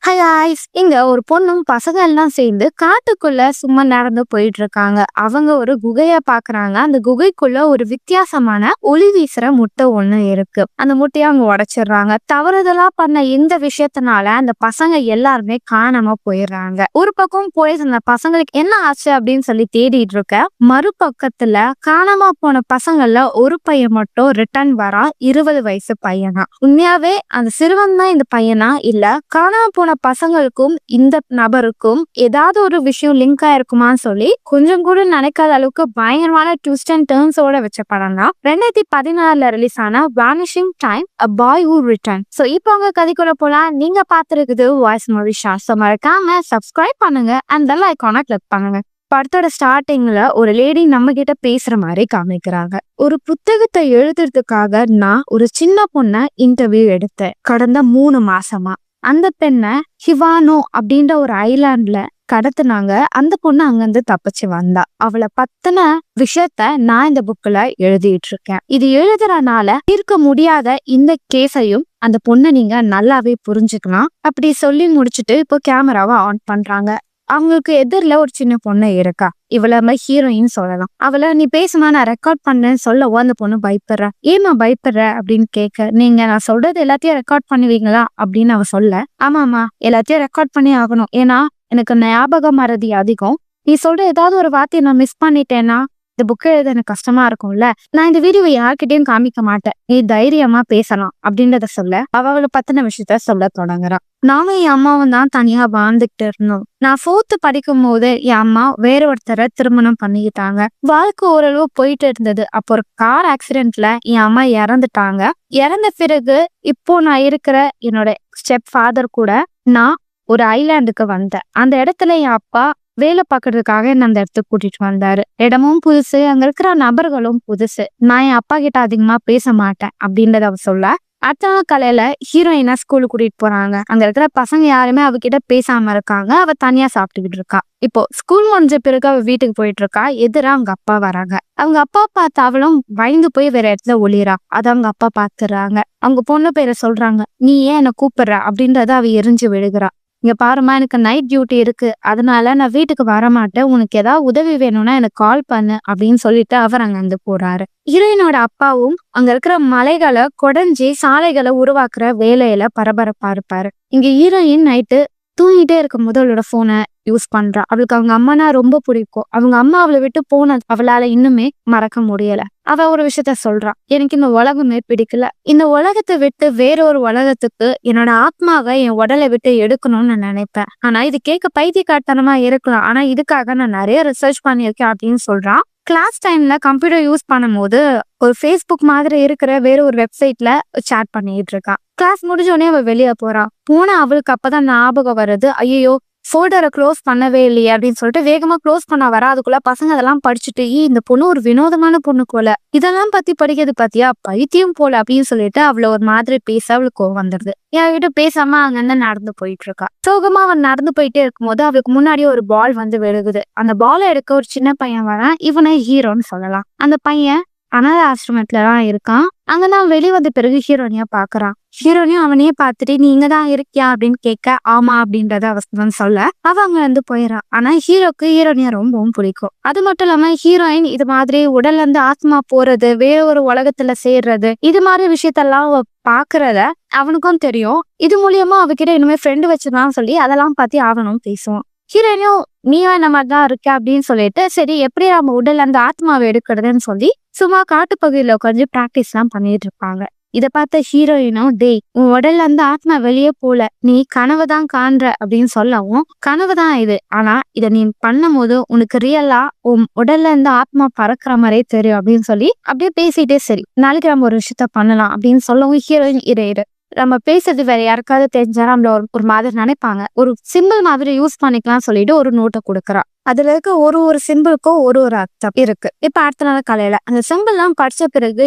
Hi guys. இங்க ஒரு பொண்ணும் பசங்க எல்லாம் சேர்ந்து காட்டுக்குள்ள சும்மா நடந்து போயிட்டு இருக்காங்க. அவங்க ஒரு குகைய பாக்குறாங்க. அந்த குகைக்குள்ள ஒரு வித்தியாசமான ஒளி வீசுற முட்டை ஒண்ணு இருக்கு. அந்த முட்டையை அவங்க உடைச்சிடுறாங்க. தவறுதலா பண்ண இந்த விஷயத்தினால அந்த பசங்க எல்லாருமே காணாம போயிடுறாங்க. ஒரு பக்கம் போய் அந்த பசங்களுக்கு என்ன ஆச்சு அப்படின்னு சொல்லி தேடிட்டு இருக்க, மறுபக்கத்துல காணாம போன பசங்கள்ல ஒரு பையன் மட்டும் ரிட்டர்ன் வரா. 20 வயசு பையனா. உண்மையாவே அந்த சிறுவன் தான் இந்த பையனா இல்ல காணாம போன பசங்களுக்கும் இந்த நபருக்கும் ஏதாவது ஒரு விஷயம் லிங்க் ஆயிருக்குமான்னு சொல்லி கொஞ்சம் கூட நினைக்காத அளவுக்கு பயங்கரமான ட்விஸ்ட் அண்ட் டர்ன்ஸோட வச்ச படம் தான் 2016 ரிலீஸ் ஆன vanishing time a boy who return. So இப்போ உங்க கதைக்குள்ள போலாம். நீங்க பாத்துருக்குது வாய்ஸ் மொரிஷா. சோ மறக்காம சப்ஸ்கிரைப் பண்ணுங்க அண்ட் பெல் ஐகானை கிளிக் பண்ணுங்க. படத்தோட ஸ்டார்டிங்ல ஒரு லேடி நம்ம கிட்ட பேசுற மாதிரி காமிக்கிறாங்க. ஒரு புத்தகத்தை எழுதுறதுக்காக நான் ஒரு சின்ன பொண்ண இன்டர்வியூ எடுத்தேன் கடந்த 3 மாசமா. அந்த பெண்ணை ஹிவானோ அப்படின்ற ஒரு ஐலாண்ட்ல கடத்துனாங்க. அந்த பொண்ணு அங்கிருந்து தப்பிச்சு வந்தா. அவளை பத்தின விஷயத்த நான் இந்த புக்ல எழுதிட்டு இருக்கேன். இது எழுதுறனால தீர்க்க முடியாத இந்த கேஸையும் அந்த பொண்ணை நீங்க நல்லாவே புரிஞ்சுக்கலாம். அப்படி சொல்லி முடிச்சுட்டு இப்போ கேமராவை ஆன் பண்றாங்க. அவங்களுக்கு எதிரில ஒரு சின்ன பொண்ணு இருக்கா. இவள ஹீரோயின் சொல்லலாம். அவளை நீ பேசுமா நான் ரெக்கார்ட் பண்ணேன்னு சொல்லவோ அந்த பொண்ணு பயப்படுற. ஏமா பயப்படுற அப்படின்னு கேட்க, நீங்க நான் சொல்றது எல்லாத்தையும் ரெக்கார்ட் பண்ணுவீங்களா அப்படின்னு அவ சொல்ல, ஆமாமா எல்லாத்தையும் ரெக்கார்ட் பண்ணி ஆகணும். ஏன்னா எனக்கு ஞாபக மறதி அதிகம். நீ சொல்ற ஏதாவது ஒரு வார்த்தையை நான் மிஸ் பண்ணிட்டேன்னா இந்த புக்கை எழுத எனக்கு கஷ்டமா இருக்கும்ல. நான் இந்த வீடியோவை யார்கிட்டயும் காமிக்க மாட்டேன். நீ தைரியமா பேசலாம் அப்படின்றத சொல்ல அவளை பத்தின விஷயத்த சொல்ல தொடங்குறான். நானும் என் அம்மாவும் தான் தனியா வாழ்ந்துகிட்டு இருந்தோம். நான் 4th படிக்கும் போது என் அம்மா வேற ஒருத்தரை திருமணம் பண்ணிக்கிட்டாங்க. வாழ்க்கை ஓரளவு போயிட்டு இருந்தது. அப்போ ஒரு கார் ஆக்சிடென்ட்ல என் அம்மா இறந்துட்டாங்க. இறந்த பிறகு இப்போ நான் இருக்கிற என்னோட ஸ்டெப் ஃபாதர் கூட நான் ஒரு ஐலாண்டுக்கு வந்தேன். அந்த இடத்துல என் அப்பா வேலை பார்க்கறதுக்காக என்ன அந்த இடத்துக்கு கூட்டிட்டு வந்தாரு. இடமும் புதுசு, அங்க இருக்கிற நபர்களும் புதுசு. நான் என் அப்பா கிட்ட அதிகமா பேச மாட்டேன் அப்படின்றத அவ சொல்ல, அடுத்த நாள் காலையில ஹீரோயினா ஸ்கூலுக்கு கூட்டிட்டு போறாங்க. அங்க இருக்கிற பசங்க யாருமே அவகிட்ட பேசாம இருக்காங்க. அவ தனியா சாப்பிட்டுக்கிட்டு இருக்கா. இப்போ ஸ்கூல் முடிஞ்ச பிறகு அவ வீட்டுக்கு போயிட்டு இருக்கா. எதிரா அவங்க அப்பா வராங்க. அவங்க அப்பா பார்த்து அவளும் பயந்து போய் வேற இடத்துல ஒளிரா. அத அவங்க அப்பா பாத்துறாங்க. அவங்க பொண்ணு பேரை சொல்றாங்க. நீ ஏன் என்ன கூப்பிடுற அப்படின்றத அவ எரிஞ்சு விழுகிறா. இங்க பாருமா, எனக்கு நைட் டியூட்டி இருக்கு, அதனால நான் வீட்டுக்கு வர மாட்டேன். உனக்கு ஏதாவது உதவி வேணும்னா எனக்கு கால் பண்ணு அப்படின்னு சொல்லிட்டு அவர் அங்க இருந்து போறாரு. ஹீரோயினோட அப்பாவும் அங்க இருக்கிற மலைகளை கொடைஞ்சி சாலைகளை உருவாக்குற வேலையில பரபரப்பா இருப்பாரு. இங்க ஹீரோயின் நைட்டு தூங்கிட்டே இருக்கும் போது அவளோட போனை யூஸ் பண்றா. அவளுக்கு அவங்க அம்மானா ரொம்ப பிடிக்கும். அவங்க அம்மா அவளை விட்டு போனது அவளால இன்னுமே மறக்க முடியல. அவ ஒரு விஷயத்த சொல்றா, எனக்கு இந்த உலகமே பிடிக்கல. இந்த உலகத்தை விட்டு வேற ஒரு உலகத்துக்கு என்னோட ஆத்மாவை என் உடலை விட்டு எடுக்கணும்னு நான் நினைப்பேன். ஆனா இது கேட்க பைத்தியக்காரத்தனமா இருக்கலாம். ஆனா இதுக்காக நான் நிறைய ரிசர்ச் பண்ணியிருக்கேன் அப்படின்னு சொல்றான். கிளாஸ் டைம்ல கம்ப்யூட்டர் யூஸ் பண்ணும் போது ஒரு ஃபேஸ்புக் மாதிரி இருக்கிற வேற ஒரு வெப்சைட்ல சாட் பண்ணிட்டு இருக்கான். கிளாஸ் முடிஞ்சோடனே அவ வெளியே போனா அவளுக்கு அப்பதான் ஞாபகம் வருது, ஐயோ ஃபோல்டரை க்ளோஸ் பண்ணவே இல்லையே அப்படின்னு சொல்லிட்டு வேகமா க்ளோஸ் பண்ண வர, அதுக்குள்ள பசங்க அதெல்லாம் படிச்சுட்டு இந்த பொண்ணு ஒரு வினோதமான பொண்ணு போல, இதெல்லாம் பத்தி படிக்கிறது பாத்தியா, பைத்தியம் போல அப்படின்னு சொல்லிட்டு அவளை ஒரு மாதிரி பேச அவளுக்கு வந்துடுது. என்கிட்ட பேசாம அங்கிருந்து நடந்து போயிட்டு இருக்கா. சோகமா அவன் நடந்து போயிட்டே இருக்கும்போது அவளுக்கு முன்னாடி ஒரு பால் வந்து விழுகுது. அந்த பாலை எடுக்க ஒரு சின்ன பையன் வரான். இவனை ஹீரோன்னு சொல்லலாம். அந்த பையன் அனாதை ஆசிரமத்துலதான் இருக்கான். அங்கதான் வெளிவந்த பிறகு ஹீரோனியா பாக்குறான். ஹீரோனியும் அவனையே பார்த்துட்டு நீ இங்கதான் இருக்கியா அப்படின்னு கேட்க, ஆமா அப்படின்றத அவன் சொல்ல அவ அங்க இருந்து போயிடறான். ஆனா ஹீரோக்கு ஹீரோனியா ரொம்பவும் பிடிக்கும். அது மட்டும் இல்லாம ஹீரோயின் இது மாதிரி உடல்ல இருந்து ஆத்மா போறது, வேற ஒரு உலகத்துல சேர்றது, இது மாதிரி விஷயத்தெல்லாம் பாக்குறத அவனுக்கும் தெரியும். இது மூலியமா அவகிட்ட இனிமே ஃப்ரெண்டு வச்சிருந்தான்னு சொல்லி அதெல்லாம் பத்தி அவனும் பேசுவான். ஹீரோயினும் நீயும் இந்த மாதிரிதான் இருக்க அப்படின்னு சொல்லிட்டு, சரி எப்படி நம்ம உடல்ல இருந்து ஆத்மாவை எடுக்கிறதுன்னு சொல்லி சும்மா காட்டுப்பகுதியில உட்காந்து பிராக்டிஸ் எல்லாம் பண்ணிட்டு இருப்பாங்க. இத பார்த்த ஹீரோயினும், டேய் உன் உடல்ல இருந்து ஆத்மா வெளியே போல, நீ கனவுதான் காண்ற அப்படின்னு சொல்லவும், கனவுதான் இது, ஆனா இத நீ பண்ணும் போது உனக்கு ரியலா உன் உடல்ல இருந்து ஆத்மா பறக்கிற மாதிரியே தெரியும் அப்படின்னு சொல்லி அப்படியே பேசிட்டே, சரி நாளைக்கு நம்ம ஒரு விஷயத்த பண்ணலாம் அப்படின்னு சொல்லவும் ஹீரோயின் இரு நம்ம பேசுறது வேற யாருக்காவது தெரிஞ்சா நம்மள ஒரு மாதிரி நினைப்பாங்க, ஒரு சிம்பிள் மாதிரி யூஸ் பண்ணிக்கலாம் சொல்லிட்டு ஒரு நோட்டை கொடுக்குறா. அதுல இருக்க ஒரு சிம்பிளுக்கும் ஒரு அர்த்தம் இருக்கு. இப்ப அடுத்த நாள் காலையில அந்த சிம்பிள் எல்லாம் படிச்ச பிறகு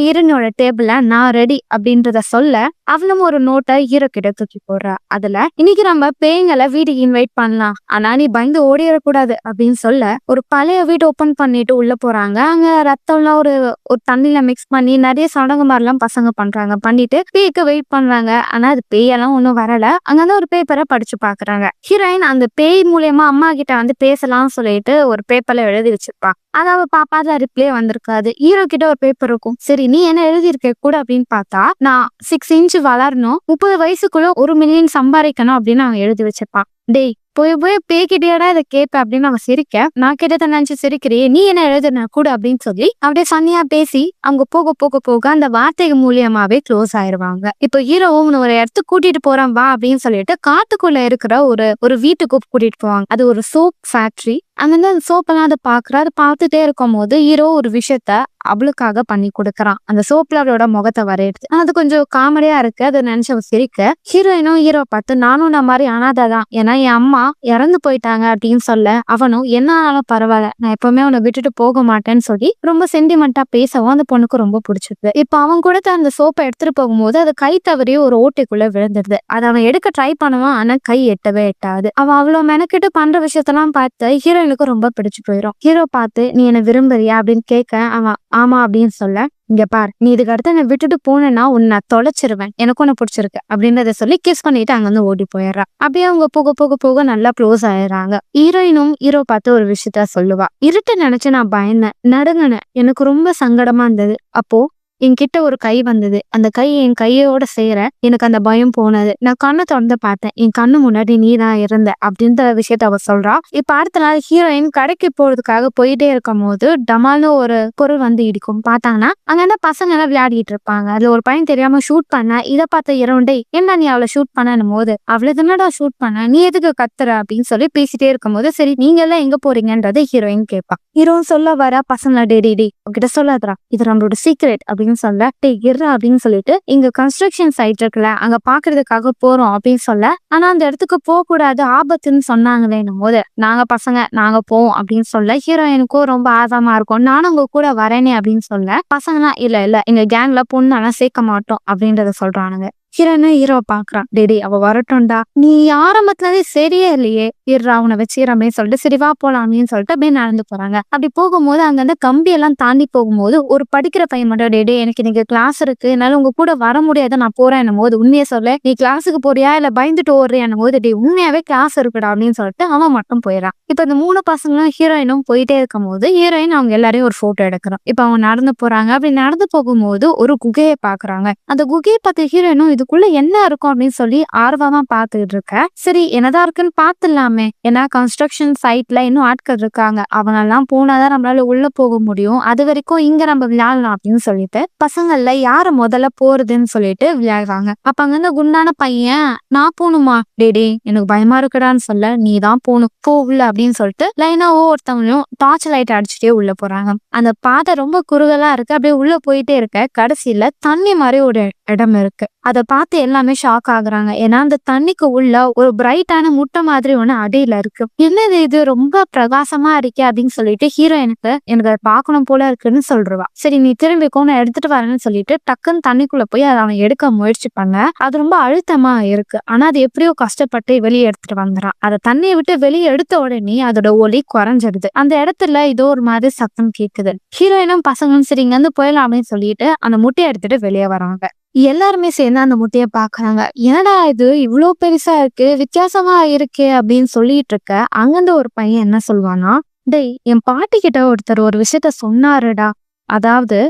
ஈரனோட டேபிள்ல நான் ரெடி அப்படின்றத சொல்ல அவளும் ஒரு நோட்டை ஹீரோ கிட்ட தூக்கி போடுறா. அதுல இன்னைக்கு நம்ம பேய்களை வீட்டுக்கு இன்வைட் பண்ணலாம், ஆனா நீ பயந்து ஓடிடக்கூடாது அப்படின்னு சொல்ல ஒரு பழைய வீடு ஓபன் பண்ணிட்டு உள்ள போறாங்க. அங்க ரத்தம்லாம் ஒரு ஒரு தண்ணியில மிக்ஸ் பண்ணி நிறைய சடங்கு மாதிரிலாம் பசங்க பண்றாங்க. பண்ணிட்டு பேய்க்கு வெயிட் பண்றாங்க. ஆனா அது பேயெல்லாம் ஒன்றும் வரல. அங்க ஒரு பேப்பரை படிச்சு பாக்குறாங்க. ஹீரோயின் அந்த பேய் மூலியமா அம்மா கிட்ட வந்து பேசலாம்னு சொல்லிட்டு ஒரு பேப்பர்ல எழுதி வச்சிருப்பா. அதை அவ பாப்பாத ரிப்ளே வந்திருக்காது. ஹீரோ கிட்ட ஒரு பேப்பர் இருக்கும். சரி நீ என்ன எழுதியிருக்க கூட அப்படின்னு பார்த்தா, நான் 6 இன்ச் வளரணும், 30 வயசுக்குள்ள 1 மில்லியன் சம்பாதிக்கணும் அப்படின்னு அவன் எழுதி வச்சிருப்பான். டேய் போய் போய் பேய்கிட்டேடா இதை கேட்ப அப்படின்னு அவன் சிரிக்க, நான் கேட்டதை நினைச்சு சிரிக்கிறியே, நீ என்ன எழுதுன கூட அப்படின்னு சொல்லி அப்படியே சன்னியா பேசி அவங்க போக போக போக அந்த வார்த்தைகள் மூலியமாவே க்ளோஸ் ஆயிருவாங்க. இப்போ ஹீரோவும் ஒரு இடத்துக்கு கூட்டிட்டு போறான் வா அப்படின்னு சொல்லிட்டு காட்டுக்குள்ள இருக்கிற ஒரு வீட்டுக்கு கூட்டிட்டு போவாங்க. அது ஒரு சோப் ஃபேக்டரி. அங்கிருந்து அந்த சோப்பெல்லாம் அதை பாக்குறா. அதை பார்த்துட்டே இருக்கும் போது ஹீரோ ஒரு விஷயத்த அவளுக்காக பண்ணி கொடுக்குறான். அந்த சோப்ல அவளோட முகத்தை வரையிடுது. அது கொஞ்சம் காமெடியா இருக்கு. அதை நினைச்சு அவ சிரிக்க, ஹீரோயினும் ஹீரோ பார்த்து நானும் நான் மாதிரி அனாதைதான், ஏன்னா என் அம்மா இறந்து போயிட்டாங்க அப்படின்னு சொல்ல அவனும் என்ன ஆனாலும் பரவாயில்ல, நான் எப்பவுமே அவனை விட்டுட்டு போக மாட்டேன்னு சொல்லி ரொம்ப சென்டிமெண்டா பேசவும் அந்த பொண்ணுக்கு ரொம்ப பிடிச்சிருக்கு. இப்ப அவன் கூட அந்த சோப்பை எடுத்துட்டு போகும்போது அது கை தவறி ஒரு ஓட்டைக்குள்ள விழுந்துருது. அதை அவன் எடுக்க ட்ரை பண்ணுவான். ஆனா கை எட்டவே எட்டாது. அவன் அவ்வளவு மெனக்கிட்டு பண்ற விஷயத்தெல்லாம் பார்த்து ஹீரோயினுக்கு ரொம்ப பிடிச்சு போயிடும். ஹீரோ பார்த்து நீ என்ன விரும்புறியா அப்படின்னு கேட்க அவன் ஆமா அப்படின்னு சொல்ல, இங்க பார் நீ இதுக்கு அடுத்து என்னை விட்டுட்டு போனேன்னா உன்னை தொலைச்சிருவேன், எனக்கு ஒண்ணு பிடிச்சிருக்கு அப்படின்றத சொல்லி கிஸ் பண்ணிட்டு அங்கிருந்து ஓடி போயிடுறா. அப்படியே அவங்க போக போக போக நல்லா க்ளோஸ் ஆயிடுறாங்க. ஹீரோயினும் ஹீரோ பார்த்து ஒரு விஷயத்த சொல்லுவா. இருட்டு நினைச்சு நான் பயந்தேன், நடுங்கினேன், எனக்கு ரொம்ப சங்கடமா இருந்தது. அப்போ என்கிட்ட ஒரு கை வந்தது. அந்த கை என் கையோட சேர எனக்கு அந்த பயம் போனது. நான் கண்ணை திறந்து பார்த்தேன், என் கண்ணு முன்னாடி நீ தான் இருந்த அப்படின்ற விஷயத்த அவ சொல்றா. இப்ப அடுத்த நாள் ஹீரோயின் கடைக்கு போறதுக்காக போயிட்டே இருக்கும் போது டமால்னு ஒரு பொருள் வந்து இடிக்கும். பார்த்தாங்கன்னா அங்க என்ன பசங்க எல்லாம் விளையாடிட்டு இருப்பாங்க. அதுல ஒரு பையன் தெரியாம ஷூட் பண்ண. இதை பார்த்த இரண்டே என்ன நீ அவளை ஷூட் பண்ணும் போது அவளை என்னடா ஷூட் பண்ண, நீ எதுக்கு கத்துற அப்படின்னு சொல்லி பேசிட்டே இருக்கும் போது சரி நீங்க எல்லாம் எங்க போறீங்கன்றது ஹீரோயின் கேட்பா. ஹீரோயின் சொல்ல வர பசங்களா டே உங்ககிட்ட சொல்லாதரா, இது நம்மளோட சீக்ரெட் அப்படின்னு சொல்ல, டே இர்றா அப்படின்னு சொல்லிட்டு இங்க கன்ஸ்ட்ரக்ஷன் சைட் இருக்குல்ல அங்க பாக்குறதுக்காக போறோம் அப்படின்னு சொல்ல, ஆனா அந்த இடத்துக்கு போக கூடாது ஆபத்துன்னு சொன்னாங்களேன்னும் போது நாங்க பசங்க நாங்க போவோம் அப்படின்னு சொல்ல ஹீரோயினுக்கும் ரொம்ப ஆர்வமா இருக்கும். நானும் உங்க கூட வரேனே அப்படின்னு சொல்ல பசங்கலாம் இல்ல எங்க கேங்ல பொண்ணெல்லாம் சேர்க்க மாட்டோம் அப்படின்றத சொல்றானுங்க. ஹீரோ பாக்குறான். டேடி அவ வரட்டும்டா, நீ ஆரம்பத்துலயே சரியே இல்லையே, இர்றா உன்னை வச்சிடறமே சொல்லிட்டு சரி வா போலாம் அப்படின்னு சொல்லிட்டு அப்படியே நடந்து போறாங்க. அப்படி போகும்போது அங்க அந்த கம்பி எல்லாம் தாண்டி போகும்போது ஒரு படிக்கிற பையன் மட்டும் டேடி எனக்கு இன்னைக்கு கிளாஸ் இருக்கு, என்னால உங்க கூட வர முடியாது, நான் போறேன் போது உண்மையை சொல்ல, நீ கிளாஸுக்கு போறியா இல்ல பயந்துட்டு ஓடுறியான் போது டே உண்மையாவே கிளாஸ் இருக்குடா அப்படின்னு சொல்லிட்டு அவன் மட்டும் போயிடறான். இப்ப இந்த 3 பசங்களும் ஹீரோயினும் போயிட்டே இருக்கும் போது ஹீரோயின் அவங்க எல்லாரையும் ஒரு போட்டோ எடுக்கிறோம். இப்ப அவங்க நடந்து போறாங்க. அப்படி நடந்து போகும்போது ஒரு குகையை பாக்குறாங்க. அந்த குகையை பார்த்து ஹீரோயினும் இதுக்குள்ள என்ன இருக்கும் அப்படின்னு சொல்லி ஆர்வமா பாத்துக்கிட்டு இருக்க. சரி என்னதான் இருக்குன்னு பாத்துடலாமே, ஏன்னா கன்ஸ்ட்ரக்ஷன் சைட்ல இன்னும் ஆட்கள் இருக்காங்க, அவங்க எல்லாம் போனாதான் நம்மளால உள்ள போக முடியும், அது வரைக்கும் இங்க நம்ம விளையாடலாம் அப்படின்னு சொல்லிட்டு பசங்கள்ல யாரு முதல்ல போறதுன்னு சொல்லிட்டு விளையாடுறாங்க. அப்ப அங்க குண்டான பையன் நான் போகணுமா, டேடே எனக்கு பயமா இருக்குடான்னு சொல்ல, நீ தான் போகணும் போ உள்ள அப்படின்னு சொல்லிட்டு லைனா ஒவ்வொருத்தவங்களும் டார்ச் லைட் அடிச்சுட்டே உள்ள போறாங்க. அந்த பாதை ரொம்ப குறுகலா இருக்கு. அப்படியே உள்ள போயிட்டே இருக்க கடைசியில தண்ணி மாதிரி ஒரு இடம் இருக்கு. அதை பார்த்து எல்லாமே ஷாக் ஆகுறாங்க. ஏன்னா அந்த தண்ணிக்கு உள்ள ஒரு பிரைட்டான முட்டை மாதிரி ஒண்ணு அடியில இருக்கு. என்னது இது ரொம்ப பிரகாசமா இருக்கே அப்படின்னு சொல்லிட்டு ஹீரோயினுக்கு எனக்கு அதை பார்க்கணும் போல இருக்குன்னு சொல்றவா. சரி நீ திரும்பிக்கும் நான் எடுத்துட்டு வரேன்னு சொல்லிட்டு டக்குன்னு தண்ணிக்குள்ள போய் அதை அவன் எடுக்க முயற்சி பண்ண. அது ரொம்ப அழுத்தமா இருக்கு. ஆனா அது எப்படியோ கஷ்டப்பட்டு வெளியே எடுத்துட்டு வந்துறான். அதை தண்ணியை விட்டு வெளியே எடுத்த உடனே அதோட ஒலி குறைஞ்சிடுது. அந்த இடத்துல இதோ ஒரு மாதிரி சத்தம் கேக்குது. ஹீரோயினும் பசங்களும் சரி இங்க இருந்து போயிடலாம் அப்படின்னு சொல்லிட்டு அந்த முட்டையை எடுத்துட்டு வெளியே வராங்க. எல்லாருமே சேர்ந்து அந்த முட்டையை பாக்குறாங்க. என்னடா இது இவ்வளவு பெருசா இருக்கு, வித்தியாசமா இருக்கே அப்படின்னு சொல்லிட்டு இருக்க. அங்கிருந்து ஒரு பையன் என்ன சொல்வானா, டேய் என் பாட்டி கிட்ட ஒருத்தர் ஒரு விஷயத்த சொன்னாருடா, அதாவது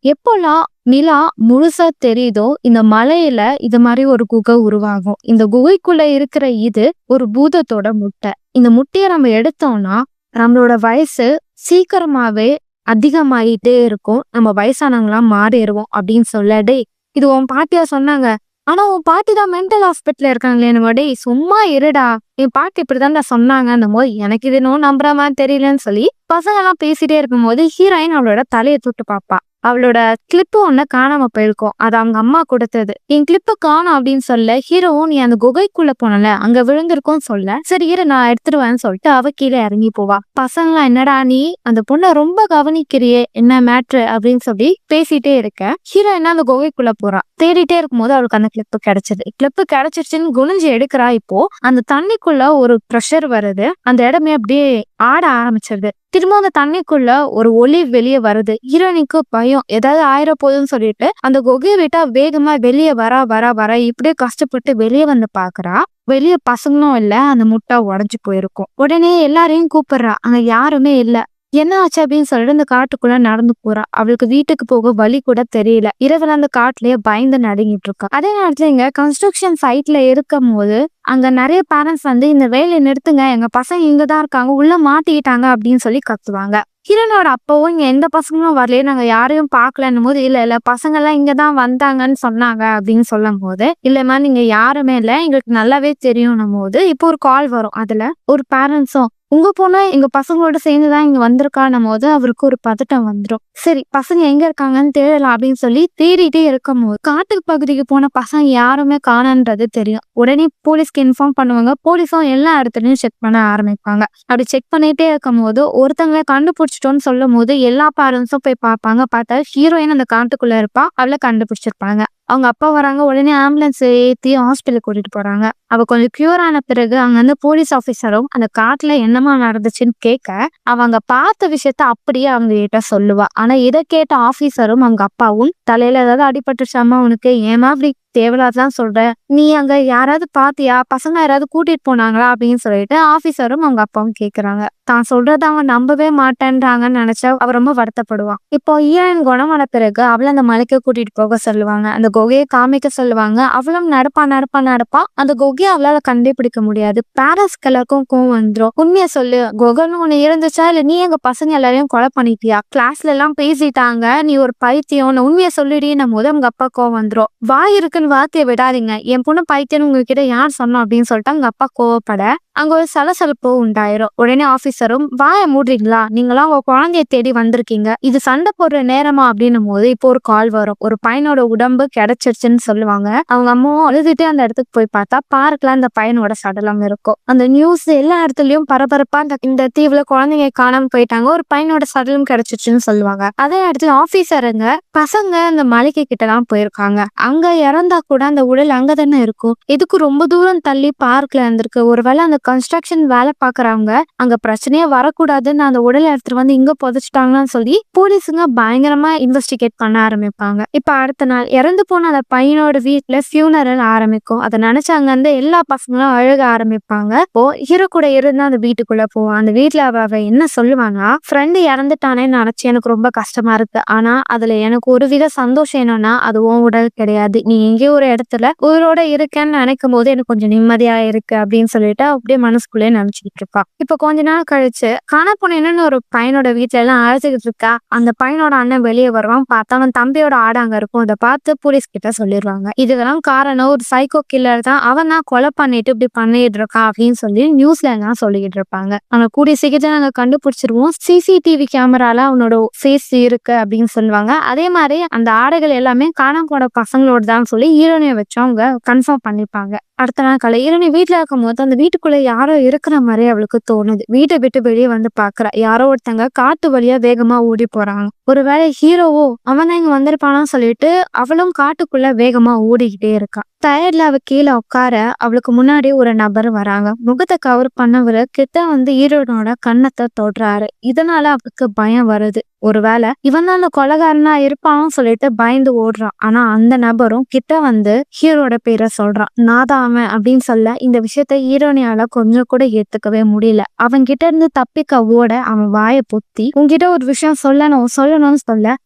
எப்போல்லாம் நிலா முழுசா தெரியுதோ இந்த மலையில இது மாதிரி ஒரு குகை உருவாகும். இந்த குகைக்குள்ள இருக்கிற இது ஒரு பூதத்தோட முட்டை. இந்த முட்டையை நம்ம எடுத்தோம்னா நம்மளோட வயசு சீக்கிரமாவே அதிகமாயிட்டே இருக்கும், நம்ம வயசானவங்களாம் மாறிடுவோம் அப்படின்னு சொல்ல, டேய் இது உன் பாட்டியா சொன்னாங்க, ஆனா உன் பாட்டி தான் மென்டல் ஹாஸ்பிட்டல்ல இருக்காங்களே, நம்ம டேய் சும்மா இருடா, என் பாட்டி இப்படிதான்டா சொன்னாங்க அந்த போது எனக்கு இது இன்னும் நம்புற மாதிரி தெரியலன்னு சொல்லி பசங்க எல்லாம் பேசிட்டே இருக்கும் போது ஹீரோயின் அவளோட தலையை தொட்டு பாப்பா. அவளோட கிளிப்பு ஒண்ணு காணாம போயிருக்கும். அது அவங்க அம்மா கொடுத்தது. என் கிளிப்பு காணோம் அப்படின்னு சொல்ல ஹீரோவும், நீ அந்த குகைக்குள்ள போனல அங்க விழுந்திருக்கும் சொல்ல, சரி இரு நான் எடுத்துருவேன்னு சொல்லிட்டு அவ கீழே இறங்கி போவா. பசங்களா என்னடா நீ அந்த பொண்ணை ரொம்ப கவனிக்கிறியே, என்ன மேட்ரு அப்படின்னு சொல்லி பேசிட்டே இருக்க. ஹீரோ என்ன அந்த குகைக்குள்ள போறா. தேடிட்டே இருக்கும்போது அவளுக்கு அந்த கிளிப்பு கிடைச்சது. கிளிப்பு கிடைச்சிருச்சுன்னு குனிஞ்சு எடுக்கிறா. இப்போ அந்த தண்ணிக்குள்ள ஒரு ப்ரெஷர் வருது. அந்த இடமே அப்படியே ஆட ஆரம்பிச்சிருது. திரும்ப அந்த தண்ணிக்குள்ள ஒரு ஒளி வெளியே வருது. ஹீரோனிக்கு பயம், ஏதாவது ஆயிர போகுதுன்னு சொல்லிட்டு அந்த குகையை விட்டா வேகமா வெளியே வர இப்படியே கஷ்டப்பட்டு வெளியே வந்து பாக்குறா. வெளியே பசங்களும் இல்ல. அந்த முட்டை உடைஞ்சு போயிருக்கும். உடனே எல்லாரையும் கூப்பிடுறா. அங்க யாருமே இல்ல. என்ன ஆச்சு அப்படின்னு சொல்லிட்டு அந்த காட்டுக்குள்ள நடந்து போறா. அவளுக்கு வீட்டுக்கு போக வழி கூட தெரியல. இரவுல அந்த காட்டுலயே பயந்து நடுங்கிட்டு இருக்கா. அதே நேரத்துல இங்க கன்ஸ்ட்ரக்ஷன் சைட்ல இருக்கும் போது அங்க நிறைய பேரண்ட்ஸ் வந்து இந்த வேலையை நிறுத்துங்க, எங்க பசங்க இங்கதான் இருக்காங்க, உள்ள மாட்டிக்கிட்டாங்க அப்படின்னு சொல்லி கத்துவாங்க. கிரணோட அப்பாவும் இங்க எந்த பசங்களும் வரலையே, நாங்க யாரையும் பாக்கலன்னும் போது, இல்ல பசங்க எல்லாம் இங்கதான் வந்தாங்கன்னு சொன்னாங்க அப்படின்னு சொல்லும் போது, இல்லம்மா நீங்க யாருமே இல்ல, எங்களுக்கு நல்லாவே தெரியும் போது இப்போ ஒரு கால் வரும். அதுல ஒரு பேரண்ட்ஸும், உங்க பொண்ணு எங்க பசங்களோட சேர்ந்துதான் இங்க வந்திருக்கான்னும் போது அவருக்கு ஒரு பதட்டம் வந்துடும். சரி பசங்க எங்க இருக்காங்கன்னு தேடலாம் அப்படின்னு சொல்லி தேடிட்டே இருக்கும் போது காட்டு பகுதிக்கு போன பசங்க யாருமே காணன்றது தெரியும். உடனே போலீஸ்க்கு இன்ஃபார்ம் பண்ணுவாங்க. போலீஸும் எல்லா இடத்துலயும் செக் பண்ண ஆரம்பிப்பாங்க. அப்படி செக் பண்ணிட்டே இருக்கும் போது ஒருத்தங்களை கண்டுபிடிச்சிட்டோன்னு சொல்லும் போது எல்லா பேரண்ட்ஸும் போய் பார்ப்பாங்க. பார்த்தா ஹீரோயின் அந்த காட்டுக்குள்ள இருப்பா. அவளை கண்டுபிடிச்சிருப்பாங்க. அவங்க அப்பா வராங்க. உடனே ஆம்புலன்ஸ் ஏத்தி ஹாஸ்பிட்டல் கூட்டிட்டு போறாங்க. அவ கொஞ்சம் கியூர் ஆன பிறகு அங்க வந்து போலீஸ் ஆபீசரும் அந்த காட்டுல என்னமா நடந்துச்சுன்னு கேட்க, அவங்க பார்த்த விஷயத்த அப்படியே அவங்க கிட்ட சொல்லுவா. ஆனா இதை கேட்ட ஆபீசரும் அவங்க அப்பாவும், தலையில ஏதாவது அடிபட்டுச்சாமா உனக்கு, ஏமா அப்படி தேவையில்லாதான் சொல்ற, நீ அங்க யாராவது பாத்தியா, பசங்க யாராவது கூட்டிட்டு போனாங்களா அப்படின்னு சொல்லிட்டு ஆபீசரும் அவங்க அப்பாவும் கேக்குறாங்க. தான் சொல்றத அவங்க நம்பவே மாட்டேன்றாங்கன்னு நினைச்சா அவ ரொம்ப வருத்தப்படுவான். இப்போ ஹீரோயின் குணமான பிறகு அவளை அந்த மலைக்கு கூட்டிட்டு போக சொல்லுவாங்க. அந்த குகையை காமிக்க சொல்லுவாங்க. அவளும் நடப்பா. அந்த குகையை அவளால கண்டுபிடிக்க முடியாது. பேரண்ட்ஸ் எல்லாருக்கும் கோவம் வந்துடும். உண்மையை சொல்லு, குகைன்னு ஒண்ணு இருந்துச்சா இல்ல நீ எங்க பசங்க எல்லாரையும் கொலை பண்ணிட்டியா, கிளாஸ்ல எல்லாம் பேசிட்டாங்க, நீ ஒரு பைத்தியம், உண்மையை சொல்லிடின்னும் போது அவங்க அப்பா கோவம் வந்துடும். வாய் இருக்குன்னு வார்த்தையை விடாதீங்க, என் பொண்ணு பைத்தியம் உங்ககிட்ட யார் சொன்னோம் அப்படின்னு சொல்லிட்டு அவங்க அப்பா கோவப்பட அங்க ஒரு சலசலப்பு உண்டாயிரும். உடனே ஆபீசரும், வாய மூடுறீங்களா, நீங்களாம் உங்க குழந்தைய தேடி வந்திருக்கீங்க, இது சண்டை போடுற நேரமா அப்படின்னும் போது இப்போ ஒரு கால் வரும். ஒரு பையனோட உடம்பு கிடைச்சிருச்சுன்னு சொல்லுவாங்க. அவங்க அம்மாவும் அழுதுட்டே அந்த இடத்துக்கு போய் பார்த்தா பார்க்கல அந்த பையனோட சடலம் இருக்கும். அந்த நியூஸ் எல்லா இடத்துலயும் பரபரப்பா இந்த தீவுல குழந்தைங்க காணாம போயிட்டாங்க, ஒரு பையனோட சடலம் கிடைச்சிருச்சுன்னு சொல்லுவாங்க. அதே இடத்துல ஆபீசருங்க பசங்க அந்த மலைக்கு கிட்டலாம் போயிருக்காங்க. அங்க இறந்தா கூட அந்த உடல் அங்கதானே இருக்கும், எதுக்கு ரொம்ப தூரம் தள்ளி பார்க்ல இருந்திருக்கு, ஒருவேளை அந்த கன்ஸ்ட்ரக்ஷன் வேலை பாக்குறவங்க அங்க பிரச்சனையே வரக்கூடாதுன்னு அந்த உடலை எடுத்துட்டு வந்து இங்க புதைச்சிட்டாங்கன்னு சொல்லி போலீஸுங்க பயங்கரமா இன்வெஸ்டிகேட் பண்ண ஆரம்பிப்பாங்க. இப்ப அடுத்த நாள் இறந்து போன அந்த பையனோட வீட்டுல ஃபியூனரல் ஆரம்பிக்கும். அதை நினைச்சு அங்க இருந்து எல்லா பசங்களும் அழுக ஆரம்பிப்பாங்க. இப்போ ஹீரோ கூட இருந்து அந்த வீட்டுக்குள்ள போவான். அந்த வீட்டுல அவ என்ன சொல்லுவாங்கன்னா, ஃப்ரெண்டு இறந்துட்டானே நினைச்சு எனக்கு ரொம்ப கஷ்டமா இருக்கு, ஆனா அதுல எனக்கு ஒரு வித சந்தோஷம் என்னன்னா அது உன் உடல் கிடையாது, நீ எங்கேயோ ஒரு இடத்துல உயிரோட இருக்கேன்னு நினைக்கும் போது எனக்கு கொஞ்சம் நிம்மதியா இருக்கு அப்படின்னு சொல்லிட்டு அப்படியே மனசுக்குள்ளே நினைச்சுக்கிட்டு இருப்பா. இப்ப கொஞ்ச நாள் கழிச்சு காணப்போனேன்னு ஒரு பையனோட வீட்டுல எல்லாம் அழைச்சிக்கிட்டு இருக்கா. அந்த பையனோட அண்ணன் வெளியே வருவான். பார்த்தா அவன் தம்பியோட ஆடு அங்க இருக்கும். அதை பார்த்து போலீஸ் கிட்ட சொல்லிடுவாங்க. இதுக்கெல்லாம் காரணம் ஒரு சைக்கோ கில்லர் தான், அவன் தான் கொலை பண்ணிட்டு இப்படி பண்ணிட்டு இருக்கான் அப்படின்னு சொல்லி நியூஸ்ல எல்லாம் சொல்லிக்கிட்டு இருப்பாங்க. அவனை கூடிய சீக்கிரம் நாங்க கண்டுபிடிச்சிருவோம், சிசிடிவி கேமரால அவனோட ஃபேஸ் இருக்கு அப்படின்னு சொல்லுவாங்க. அதே மாதிரி அந்த ஆடைகள் எல்லாமே காணாம போன பசங்களோட தான் சொல்லி ஹீரோனியை வச்சு அவங்க கன்ஃபார்ம் பண்ணிப்பாங்க. அடுத்த நாள் காலை ஹீரோனி வீட்டுல இருக்கும் போது அந்த வீட்டுக்குள்ள யாரோ இருக்கிற மாதிரி அவளுக்கு தோணுது. வீட்டை விட்டு வெளியே வந்து பாக்குறா. யாரோ ஒருத்தங்க காட்டு வழியா வேகமா ஓடி போறாங்க. ஒருவேளை ஹீரோவோ அவன் தான் இங்க வந்திருப்பானான்னு சொல்லிட்டு அவளும் காட்டுக்குள்ள வேகமா ஓடிக்கிட்டே இருக்கா. டயர்ட்ல அவ கீழே உட்கார அவளுக்கு முன்னாடி ஒரு நபர் வராங்க. முகத்தை கவர் பண்ணவரு கிட்ட வந்து ஹீரோனோட கன்னத்தை தொடுறாரு. இதனால அவளுக்கு பயம் வருது. ஒருவேளை இவன் தான் அந்த கொலைகாரனா இருப்பான்னு சொல்லிட்டு பயந்து ஓடுறான். ஆனா அந்த நபரும் கிட்ட வந்து ஹீரோட பேரை சொல்றான். நாதான் அவன் அப்படின்னு சொல்ல இந்த விஷயத்த ஹீரோனியால கொஞ்சம் கூட ஏத்துக்கவே முடியல. அவன் கிட்ட இருந்து தப்பிக்க ஓட அவன் வாயை பொத்தி உன்கிட்ட ஒரு விஷயம் சொல்லணும்னு சொல்ல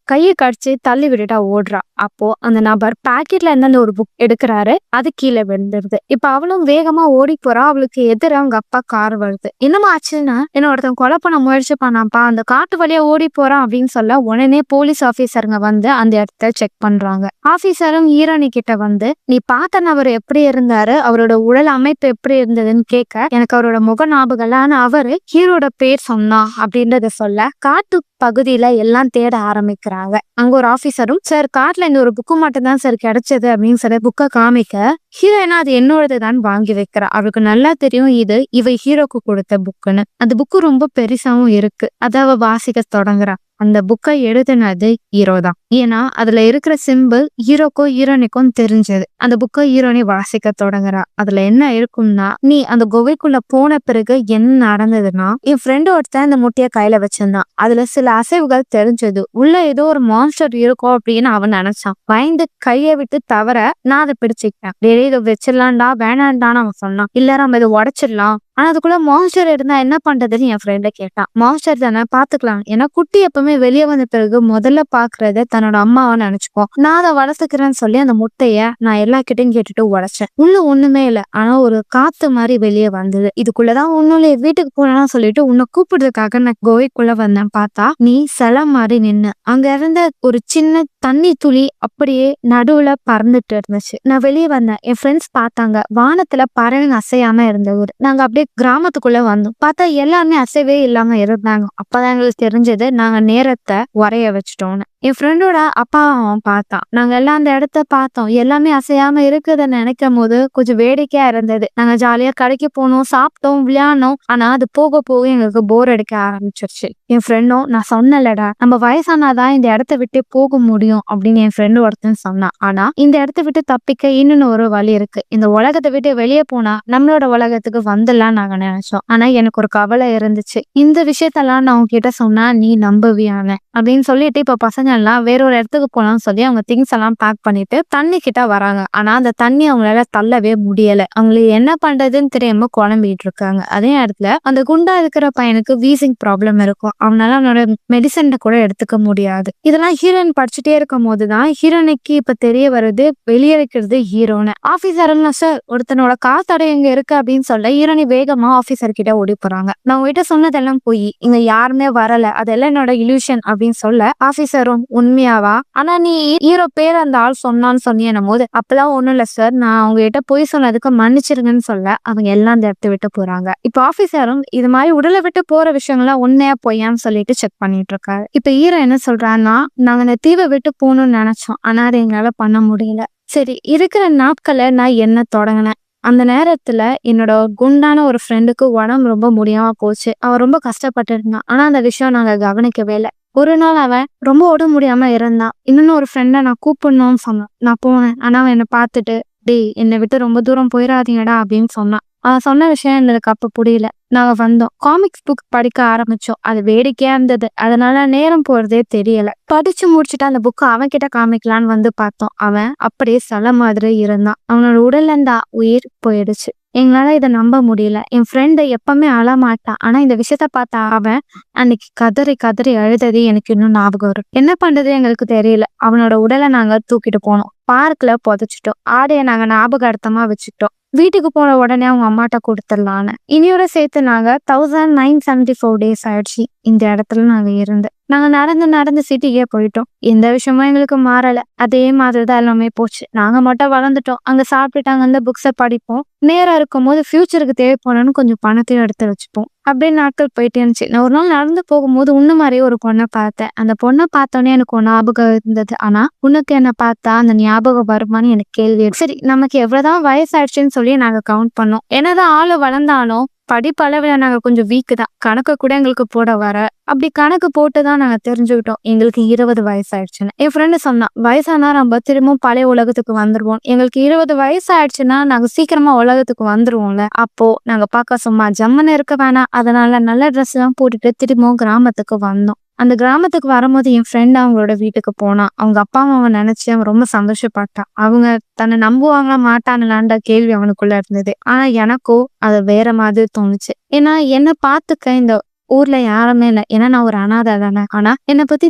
கையை கடிச்சு தள்ளி விட்டுட்டா ஓடுறா. அப்போ அந்த நபர் பாக்கெட்ல இருந்து ஒரு புக் எடுக்கிறாரு. காரு அது கீழே விழுந்துருது. இப்ப அவளும் வேகமா ஓடி போறா. அவளுக்கு எதிர அவங்க அப்பா கார் வருது. என்னமா ஆச்சுன்னா, என்ன ஒருத்தன் கொலை பண்ண முயற்சி பண்ணாப்பா, அந்த காட்டு வழியா ஓடி போறான் அப்படின்னு சொல்ல உடனே போலீஸ் ஆபீசருங்க வந்து அந்த இடத்த செக் பண்றாங்க. ஆபீசரும் ஹீரோனி கிட்ட வந்து, நீ பார்த்த நபர் எப்படி இருந்தாரு, அவரோட உடல் அமைப்பு எப்படி இருந்ததுன்னு கேட்க, எனக்கு அவரோட முக ஞாபகம் இல்ல, ஆனா அவரு ஹீரோட பேர் சொன்னா அப்படின்றத சொல்ல காட்டு பகுதியில எல்லாம் தேட ஆரம்பிக்கிறாங்க. அங்க ஒரு ஆபீசரும், சார் காட்டுல இந்த ஒரு புக்கு மட்டும் தான் சார் கிடைச்சது அப்படின்னு சொல்லி புக்கை காமிக்க, ஹீரோயினா அது என்னோடதுதான் வாங்கி வைக்கிறா. அவளுக்கு நல்லா தெரியும் இவ ஹீரோக்கு கொடுத்த புக்குன்னு. அந்த புக்கு ரொம்ப பெருசாவும் இருக்கு. அத அவ வாசிக்க தொடங்குறா. அந்த புக்கை எழுதினது ஹீரோ தான். ஏன்னா அதுல இருக்கிற சிம்பிள் ஹீரோக்கும் ஹீரோனிக்கும் தெரிஞ்சது. அந்த புக்கை ஹீரோனி வாசிக்க தொடங்குறா. அதுல என்ன இருக்கும்னா, நீ அந்த குகைக்குள்ள போன பிறகு என்ன நடந்ததுன்னா, என் ஃப்ரெண்டு ஒருத்தன் அந்த முட்டைய கையில வச்சிருந்தான். அதுல சில அசைவுகள் தெரிஞ்சது. உள்ள ஏதோ ஒரு மான்ஸ்டர் இருக்கும் அப்படின்னு அவன் நினைச்சான். பயந்து கையை விட்டு தவற நான் அதை பிடிச்சிக்கிட்டேன். இதை வச்சிடலாம்டா வேணாண்டான்னு அவன் சொன்னான். இல்ல நம்ம இதை உடைச்சிடலாம், ஆனா அதுக்குள்ள மான்ஸ்டர் இருந்தா என்ன பண்றதுன்னு என் ஃப்ரெண்ட கேட்டான். மான்ஸ்டர் தானே பாத்துக்கலாம், ஏன்னா குட்டி எப்பவுமே வெளியே வந்த பிறகு முதல்ல பாக்குறத தன்னோட அம்மாவை நினைச்சுக்கோ. நான் அதை வளர்த்துக்கிறேன்னு சொல்லி அந்த முட்டைய நான் எல்லா கிட்டையும் கேட்டுட்டு உடைச்சேன். உள்ள ஒண்ணுமே இல்ல, ஆனா ஒரு காத்து மாதிரி வெளியே வந்தது. இதுக்குள்ளதான் ஒண்ணும் இல்லையே, வீட்டுக்கு போனா சொல்லிட்டு உன்னை கூப்பிடுறதுக்காக நான் கோவைக்குள்ள வந்தேன். பார்த்தா நீ சிலை மாதிரி நின்னு அங்க இருந்த ஒரு சின்ன தண்ணி துளி அப்படியே நடுவுல பறந்துட்டு இருந்துச்சு. நான் வெளியே வந்தேன். என் ஃப்ரெண்ட்ஸ் பார்த்தாங்க. வானத்துல பறவைங்க அசையாம இருந்தது. நாங்க அப்படியே கிராமத்துக்குள்ள வந்தோம். பார்த்தா எல்லாருமே அசைவே இல்லாம இருந்தாங்க. அப்பதான் எங்களுக்கு தெரிஞ்சது நாங்க நேரத்தை வரைய வச்சுட்டோம்னு. என் ஃப்ரெண்டோட அப்பா அவன் பார்த்தான். நாங்க எல்லாம் அந்த இடத்த பார்த்தோம். எல்லாமே அசையாம இருக்குத நினைக்கும் போது கொஞ்சம் வேடிக்கையா இருந்தது. நாங்க ஜாலியா கடைக்கு போனோம், சாப்பிட்டோம், விளையாடணும். ஆனா அது போக போக எங்களுக்கு போர் அடிக்க ஆரம்பிச்சிருச்சு. என் ஃப்ரெண்டும், நான் சொன்னலடா நம்ம வயசானாதான் இந்த இடத்த விட்டு போக முடியும் அப்படின்னு என் ஃப்ரெண்டு ஒருத்தன் சொன்னான். ஆனா இந்த இடத்த விட்டு தப்பிக்க இன்னொன்னு ஒரு வழி இருக்கு. இந்த உலகத்தை விட்டு வெளியே போனா நம்மளோட உலகத்துக்கு வந்துடலாம் நாங்க நினைச்சோம். ஆனா எனக்கு ஒரு கவலை இருந்துச்சு. இந்த விஷயத்தெல்லாம் நான் உங்ககிட்ட சொன்னா நீ நம்புவியான அப்படின்னு சொல்லிட்டு இப்ப பசங்க எல்லாம் வேற ஒரு இடத்துக்கு போலாம்னு சொல்லி அவங்க திங்ஸ் எல்லாம் பேக் பண்ணிட்டு தண்ணி கிட்ட வராங்க. ஆனா அந்த தண்ணி அவங்களால தள்ளவே முடியல. அவங்களுக்கு என்ன பண்றதுன்னு தெரியாம குழம்பிட்டு இருக்காங்க. அதே இடத்துல அந்த குண்டா இருக்கிற பையனுக்கு வீசிங் ப்ராப்ளம் இருக்கும். அவனால அவனோட மெடிசன் கூட எடுத்துக்க முடியாது. இதெல்லாம் ஹீரோயின் படிச்சுட்டே இருக்கும் போதுதான் ஹீரோனுக்கு இப்ப தெரிய வருது வெளியே இருக்கிறது ஹீரோன்னு. ஆபீசர் சார் ஒருத்தனோட காத்தடை எங்க இருக்கு அப்படின்னு சொல்ல ஹீரோனி வேகமா ஆபீசர் கிட்ட ஓடி போறாங்க. நான் உங்ககிட்ட சொன்னதெல்லாம் போய் இங்க யாருமே வரல, அதெல்லாம் என்னோட இல்யூஷன் அப்படின்னு சொல்ல ஆபீசரும் உண்மையாவா, ஆனா நீ ஹீரோ பேர் அந்த ஆள் சொன்னான்னு சொன்னியன்னும் போது அப்பெல்லாம் ஒண்ணும் இல்ல சார், நான் உங்ககிட்ட போய் சொன்னதுக்கு மன்னிச்சிருங்கன்னு சொல்ல அவங்க எல்லாம் அந்த இடத்த விட்டு போறாங்க. இப்ப ஆபீசரும் இது மாதிரி உடலை விட்டு போற விஷயங்கள்லாம் உண்மையா பொய்யான்னு சொல்லிட்டு செக் பண்ணிட்டு இருக்காரு. இப்ப ஹீரோ என்ன சொல்றான்னா, நாங்க இந்த தீவை விட்டு போகணும்னு நினைச்சோம், ஆனா அதை எங்களால பண்ண முடியல. சரி, இருக்கிற நாட்களை நான் என்ன தொடங்கினேன். அந்த நேரத்துல என்னோட குண்டான ஒரு ஃப்ரெண்டுக்கு உடம்பு ரொம்ப முடியாம போச்சு. அவன் ரொம்ப கஷ்டப்பட்டு இருந்தான். ஆனா அந்த விஷயம் நாங்க கவனிக்கவே இல்லை. ஒரு நாள் அவன் ரொம்ப உடம்பு முடியாம இருந்தான். இன்னொன்னு ஒரு ஃப்ரெண்டை நான் கூப்பிடணும்னு சொன்னான். நான் போனேன். ஆனா அவன் என்னை பார்த்துட்டு, டேய் என்னை விட்டு ரொம்ப தூரம் போயிடாதீங்கடா அப்படின்னு சொன்னான். அவன் சொன்ன விஷயம் எனக்கு அப்ப புரியல. நாங்க வந்தோம், காமிக்ஸ் புக் படிக்க ஆரம்பிச்சோம். அது வேடிக்கையா இருந்தது, அதனால நேரம் போறதே தெரியல. படிச்சு முடிச்சுட்டு அந்த புக்கை அவன் கிட்ட காமிக்கலான்னு வந்து பார்த்தோம். அவன் அப்படியே சில மாதிரி இருந்தான். அவனோட உடல்ல இருந்தா உயிர் போயிடுச்சு. எங்களால இதை நம்ப முடியல. என் ஃப்ரெண்டு எப்பவுமே அழமாட்டான், ஆனா இந்த விஷயத்த பார்த்தா அவன் அன்னைக்கு கதறி கதறி அழுதது எனக்கு இன்னும் ஞாபகம் வரும். என்ன பண்றது எங்களுக்கு தெரியல. அவனோட உடலை நாங்க தூக்கிட்டு போனோம், பார்க்ல புதைச்சிட்டோம். ஆடையை நாங்க ஞாபகார்த்தமா வச்சுக்கிட்டோம். வீட்டுக்கு போன உடனே அவங்க அம்மாட்ட கொடுத்துடலான்னு. இனியோட சேர்த்து நாங்க 1974 days ஆயிடுச்சு இந்த இடத்துல நாங்க இருந்து. நாங்க நடந்து நடந்து சிட்டிக்கே போயிட்டோம். எந்த விஷயமும் எங்களுக்கு மாறல. அதே மாதிரிதான் எல்லாமே போச்சு. நாங்க மட்டும் வளர்ந்துட்டோம். அங்க சாப்பிட்டுட்டு அங்க வந்து புக்ஸை படிப்போம். நேரம் இருக்கும் போது ஃபியூச்சருக்கு தேவைப்படணும்னு கொஞ்சம் பணத்தையும் எடுத்து வச்சுப்போம். அப்படியே நாட்கள் போயிட்டே இருந்துச்சு. நான் ஒரு நாள் நடந்து போகும்போது உன்ன மாதிரியே ஒரு பொண்ணை பார்த்தேன். அந்த பொண்ணை பார்த்தோன்னே எனக்கு ஒரு ஞாபகம் இருந்தது. ஆனா உனக்கு என்ன பார்த்தா அந்த ஞாபகம் வருமானு எனக்கு கேள்வி. சரி, நமக்கு எவ்வளவுதான் வயசாயிடுச்சுன்னு சொல்லி நாங்க கவுண்ட் பண்ணோம். என்னதான் ஆளு வளர்ந்தாலும் படிப்பளவுல நாங்க கொஞ்சம் வீக்கு தான். கணக்கு கூட எங்களுக்கு போட வர. அப்படி கணக்கு போட்டுதான் நாங்க தெரிஞ்சுக்கிட்டோம் எங்களுக்கு 20 வயசாயிடுச்சுன்னு. என் ஃப்ரெண்டு சொன்னான், வயசானா நம்ம திரும்பவும் பழைய உலகத்துக்கு வந்துருவோம். எங்களுக்கு 20 வயசாயிடுச்சுன்னா நாங்க சீக்கிரமா உலகத்துக்கு வந்துருவோம்ல. அப்போ நாங்க பார்க்க சும்மா ஜம்மன்னு இருக்க வேணாம், அதனால நல்ல ட்ரெஸ் எல்லாம் போட்டுட்டு திரும்பவும் கிராமத்துக்கு வந்தோம். அந்த கிராமத்துக்கு வரும்போது என் ஃப்ரெண்ட் அவங்களோட வீட்டுக்கு போனான். அவங்க அப்பா அம்மாவை நினைச்சு அவன் ரொம்ப சந்தோஷப்பட்டான். அவங்க தன்னை நம்புவாங்களா மாட்டானுலான்ற கேள்வி அவனுக்குள்ள இருந்தது. ஆனா எனக்கோ அது வேற மாதிரி தோணுச்சு. ஏன்னா என்ன பார்த்துக்க இந்த ஊர்ல யாருமே இல்ல. ஏன்னா நான் ஒரு அனாதை தானே. ஆனா என்னை பத்தி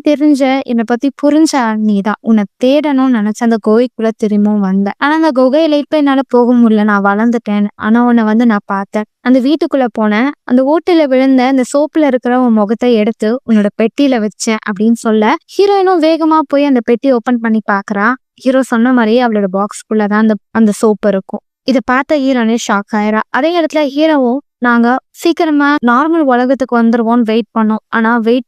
புரிஞ்ச நீதான். உன்னை தேடணும்னு நினைச்ச அந்த குகைக்குள்ள திரும்பவும் வந்தேன். ஆனா அந்த குகையில இப்ப என்னால போக முடியல. நான் வளர்ந்துட்டேன். ஆனா உன்னை நான் பார்த்தேன். அந்த வீட்டுக்குள்ள போனேன். அந்த ஓட்டையில விழுந்த அந்த சோப்புல இருக்கிற உன் முகத்தை எடுத்து உன்னோட பெட்டியில வச்சேன் அப்படின்னு சொல்ல, ஹீரோயினும் வேகமா போய் அந்த பெட்டி ஓபன் பண்ணி பாக்குறா. ஹீரோ சொன்ன மாதிரியே அவளோட பாக்ஸ்க்குள்ளதான் அந்த அந்த சோப்பு இருக்கும். இத பார்த்த ஹீரோனே ஷாக் ஆயிரா. அதே இடத்துல ஹீரோவும் நாங்க சீக்கிரமா நார்மல் உலகத்துக்கு வந்துருவோம்னு வெயிட் பண்ணோம். ஆனா வெயிட்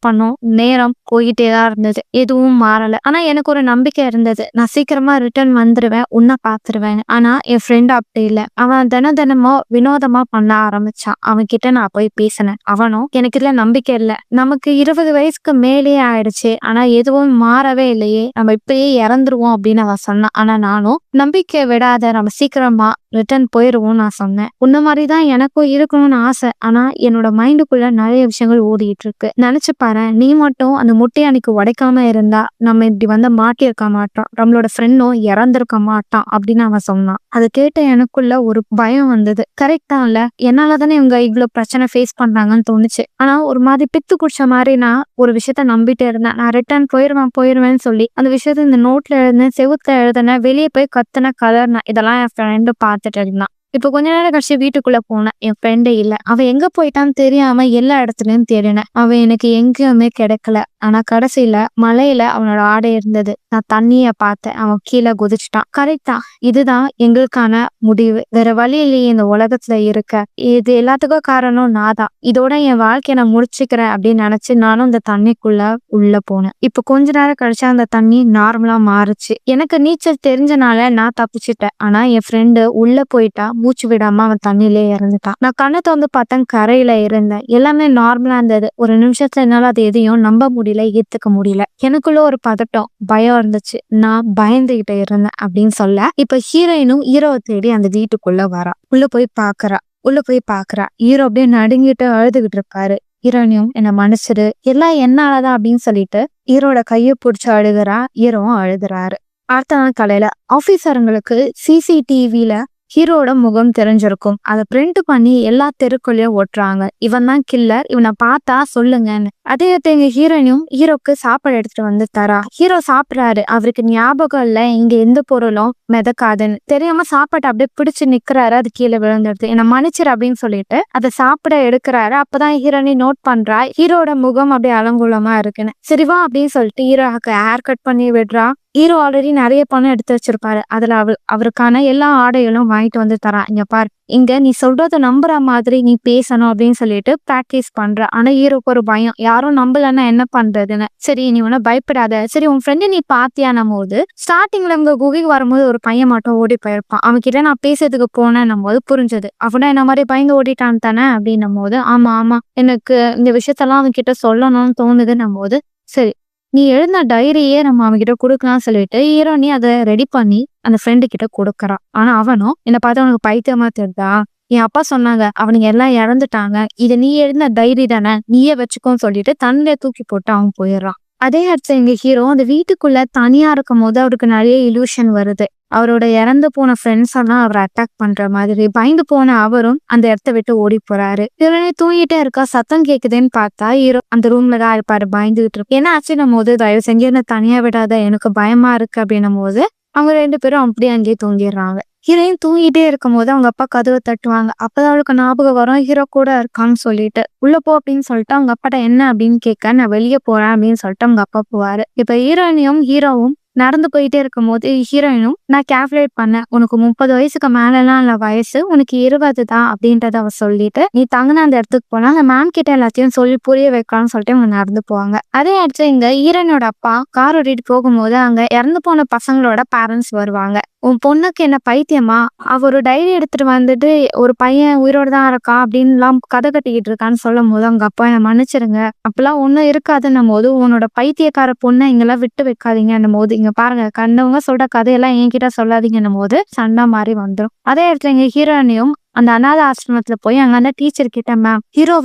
பண்ணோம். நேரம் போயிட்டே தான் இருந்தது. எதுவும் மாறல. ஆனா எனக்கு ஒரு நம்பிக்கை இருந்தது. நான் சீக்கிரமா ரிட்டர்ன் வந்துருவேன். உன்னை பாத்துருவேன். ஆனா என் ஃப்ரெண்ட் அப்படி இல்ல. அவன் தினமோ வினோதமா பண்ண ஆரம்பிச்சான். அவன் கிட்ட நான் போய் பேசினேன். அவனும் எனக்கு இதுல நம்பிக்கை இல்ல. நமக்கு 20 வயசுக்கு மேலேயே ஆயிடுச்சு. ஆனா எதுவும் மாறவே இல்லையே. நம்ம இப்பயே இறந்துருவோம் அப்படின்னு அவன் சொன்னான். ஆனா நானும் நம்பிக்கை விடாத, நம்ம சீக்கிரமா ரிட்டர்ன் போயிருவோம் நான் சொன்னேன். உன்ன மாதிரிதான் எனக்கும் இருக்கணும்னு ஆசை. ஆனா என்னோட மைண்டுக்குள்ள நிறைய விஷயங்கள் ஓடிட்டு இருக்கு. நினைச்சு பாரு, நீ மட்டும் அந்த முட்டையை அன்னைக்கு உடைக்காம இருந்தா நம்ம இப்படி மாட்டியிருக்க மாட்டோம். நம்மளோட ஃப்ரெண்டும் இறந்திருக்க மாட்டான் அப்படின்னு அவன் சொன்னான். அதை கேட்ட எனக்குள்ள ஒரு பயம் வந்தது. கரெக்டா இல்ல, என்னாலதானே இவங்க இவ்வளவு பிரச்சனை ஃபேஸ் பண்றாங்கன்னு தோணுச்சு. ஆனா ஒரு மாதிரி பித்து குடிச்ச மாதிரி நான் ஒரு விஷயத்த நம்பிட்டே இருந்தேன். நான் ரிட்டர்ன் போயிருவேன்னு சொல்லி அந்த விஷயத்த இந்த நோட்ல எழுதுனேன், செவுத்துல எழுதுனேன், வெளியே போய் கத்துன கலர்னேன். இதெல்லாம் என் ஃப்ரெண்டு பார்த்துட்டு இருந்தான். இப்ப கொஞ்ச நேரம் கழிச்சு வீட்டுக்குள்ள போனேன். என் ஃப்ரெண்டே இல்ல. அவன் எங்க போயிட்டான்னு தெரியாம எல்லா இடத்துலயும் தேடினேன். அவன் எனக்கு எங்கேயுமே கிடைக்கல. ஆனா கடைசியில மலையில அவனோட ஆடை இருந்தது. நான் தண்ணிய பார்த்தேன். அவன் கீழே குதிச்சுட்டான். கரெக்டா, இதுதான் எங்களுக்கான முடிவு. வேற வழி இல்லையே இந்த உலகத்துல இருக்க. இது எல்லாத்துக்கும் காரணம் நான் தான். இதோட என் வாழ்க்கைய நான் முடிச்சுக்கிறேன் அப்படின்னு நினைச்சு நானும் இந்த தண்ணிக்குள்ள உள்ள போனேன். இப்ப கொஞ்ச நேரம் கழிச்சு அந்த தண்ணி நார்மலா மாறுச்சு. எனக்கு நீச்சல் தெரிஞ்சனால நான் தப்பிச்சுட்டேன். ஆனா என் ஃப்ரெண்டு உள்ள போயிட்டா. மூச்சு விடாம அவன் தண்ணியிலே இறந்துட்டான். நான் கண்ணை திறந்து பார்த்தேன். கரையில இருந்தேன். எல்லாமே நார்மலா இருந்தது. ஒரு நிமிஷத்துல என்னால அது எதையும் நம்ப முடியல, ஏத்துக்க முடியல. எனக்குள்ள ஒரு பதட்டம், பயம் இருந்துச்சு. நான் பயந்துகிட்டு இருந்தேன் அப்படின்னு சொல்ல, இப்ப ஹீரோயினும் ஹீரோவை தேடி அந்த வீட்டுக்குள்ள வரா. உள்ள போய் பாக்குறா. ஹீரோ அப்படியே நடுங்கிட்டு அழுதுகிட்டு இருக்காரு. ஹீரோயினும் என்னை மன்னிச்சிடு, எல்லாம் என்னாலதான் அப்படின்னு சொல்லிட்டு ஹீரோட கையை பிடிச்சு அழுகுறா. ஹீரோவும் அழுகுறாரு. அடுத்த நாள் காலையில ஆபீசருங்களுக்கு சிசிடிவில ஹீரோட முகம் தெரிஞ்சிருக்கும். அதை பிரிண்ட் பண்ணி எல்லா தெருக்குள்ளயும் ஓட்டுறாங்க. இவன் தான் கில்லர், இவனை பார்த்தா சொல்லுங்கன்னு. அதே எங்க ஹீரோயினும் ஹீரோக்கு சாப்பாடு எடுத்துட்டு வந்து தரா. ஹீரோ சாப்பிடுறாரு. அவருக்கு ஞாபகம் இல்ல இங்க எந்த பொருளும் மிதக்காதுன்னு. தெரியாம சாப்பாட்டை அப்படியே பிடிச்சு நிக்கிறாரு. அது கீழே விழுந்துடுது. என்ன மன்னிச்சிரு அப்படின்னு சொல்லிட்டு அதை சாப்பிட எடுக்கிறாரு. அப்பதான் ஹீரோயினி நோட் பண்றா ஹீரோட முகம் அப்படியே அலங்கோலமா இருக்குன்னு. சரிவா அப்படின்னு சொல்லிட்டு ஹீரோக்கு ஹேர் கட் பண்ணி விடுறா. ஹீரோ ஆல்ரெடி நிறைய பணம் எடுத்து வச்சிருப்பாரு. அதுல அவருக்கான எல்லா ஆடைகளும் வாங்கிட்டு வந்து தரான். இங்க பார், இங்க நீ சொல்றத நம்புற மாதிரி நீ பேசணும் அப்படின்னு சொல்லிட்டு பிராக்டிஸ் பண்ற. ஆனா ஹீரோக்கு ஒரு பயம், யாரும் நம்பலன்னா என்ன பண்றதுன்னு. சரி நீ ஒன்னும் பயப்படாத. சரி உன் ஃப்ரெண்டு நீ பாத்தியானும் போது ஸ்டார்டிங்ல இவங்க குகைக்கு வரும்போது ஒரு பையன் மட்டும் ஓடி போயிருப்பான். அவன் கிட்ட நான் பேசுறதுக்கு போனேன்னும் போது புரிஞ்சது. அவனா என்ன மாதிரி பயந்து ஓடிட்டான் தானே அப்படின்னும் போது, ஆமா எனக்கு இந்த விஷயத்தெல்லாம் அவன் கிட்ட சொல்லணும்னு தோணுதுன்னும் போது, சரி நீ எழுதின டைரியே நம்ம அவன்கிட்ட கொடுக்கலாம்னு சொல்லிட்டு ஹீரோனி அதை ரெடி பண்ணி அந்த ஃப்ரெண்டு கிட்ட கொடுக்கறான். ஆனா அவனும் என்ன பார்த்து அவனுக்கு பைத்தியமா தெரியுதா, என் அப்பா சொன்னாங்க அவனுங்க எல்லாம் இறந்துட்டாங்க, இதை நீ எழுதின டைரி தானே, நீயே வச்சுக்கோன்னு சொல்லிட்டு தன்னில தூக்கி போட்டு அவன் போயிடுறான். அதே இடத்துல எங்க ஹீரோ அந்த வீட்டுக்குள்ள தனியா இருக்கும் போது அவருக்கு நிறைய இலூஷன் வருது. அவரோட இறந்து போன ஃப்ரெண்ட்ஸ் எல்லாம் அவரை அட்டாக் பண்ற மாதிரி. பயந்து போன அவரும் அந்த இடத்த விட்டு ஓடி போறாரு. ஹீரோனே தூங்கிட்டே இருக்கா. சத்தம் கேக்குதுன்னு பார்த்தா ஹீரோ அந்த ரூம்ல தான் இருப்பாரு. பயந்துகிட்டு இருக்கு. ஏன்னா ஆச்சுன்னும் போது தயவு செஞ்சு என்ன தனியா விடாத, எனக்கு பயமா இருக்கு அப்படின்னும் போது அவங்க 2 பேரும் அப்படியே அங்கேயே தூங்கிடுறாங்க. ஹீரோயின் தூங்கிட்டே இருக்கும் போது அவங்க அப்பா கதவை தட்டுவாங்க. அப்பதான் அவளுக்கு ஞாபகம் வரும் ஹீரோ கூட இருக்கான்னு சொல்லிட்டு. உள்ள போ அப்படின்னு சொல்லிட்டு அவங்க அப்பாட்ட என்ன அப்படின்னு கேட்க, நான் வெளியே போறேன் அப்படின்னு சொல்லிட்டு அவங்க அப்பா போவாரு. இப்ப ஹீரோயினியும் ஹீரோவும் நடந்து போயிட்டே இருக்கும் போது ஹீரோயினும், நான் கால்குலேட் பண்ணேன், உனக்கு 30 வயசுக்கு மேலலாம் இல்ல வயசு, உனக்கு 20 தான் அப்படின்றத அவ சொல்லிட்டு நீ தங்கின அந்த இடத்துக்கு போனா அந்த மேம் கிட்ட எல்லாத்தையும் சொல்லி புரிய வைக்கலாம்னு சொல்லிட்டு அவங்க நடந்து போவாங்க. அதே அடுத்து இங்க ஹீரோனோட அப்பா கார் ஓட்டிட்டு போகும்போது அங்க இறந்து போன பசங்களோட பேரண்ட்ஸ் வருவாங்க. உன் பொண்ணுக்கு என்ன பைத்தியமா, அவ ஒரு டைரி எடுத்துட்டு வந்துட்டு ஒரு பையன் உயிரோட தான் இருக்கா அப்படின்னு எல்லாம் கதை கட்டிக்கிட்டு இருக்கான்னு சொல்லும் போது அவங்க அப்பா என்ன மன்னிச்சிருங்க, அப்பெல்லாம் ஒண்ணும் இருக்காதுன்னும் போது உன்னோட பைத்தியக்கார பொண்ணை இங்கெல்லாம் விட்டு வைக்காதீங்கன்னும் போது, இங்க பாருங்க கண்டவங்க சொல்ற கதையெல்லாம் என்கிட்ட சொல்லாதீங்கன்னும் போது சண்டை மாதிரி வந்துடும். அதே இடத்துல எங்க ஹீரோயினியும் அந்த அநாத ஆசிரமத்துல போய் அங்க அந்த டீச்சர் கிட்ட, மேம் ஹீரோ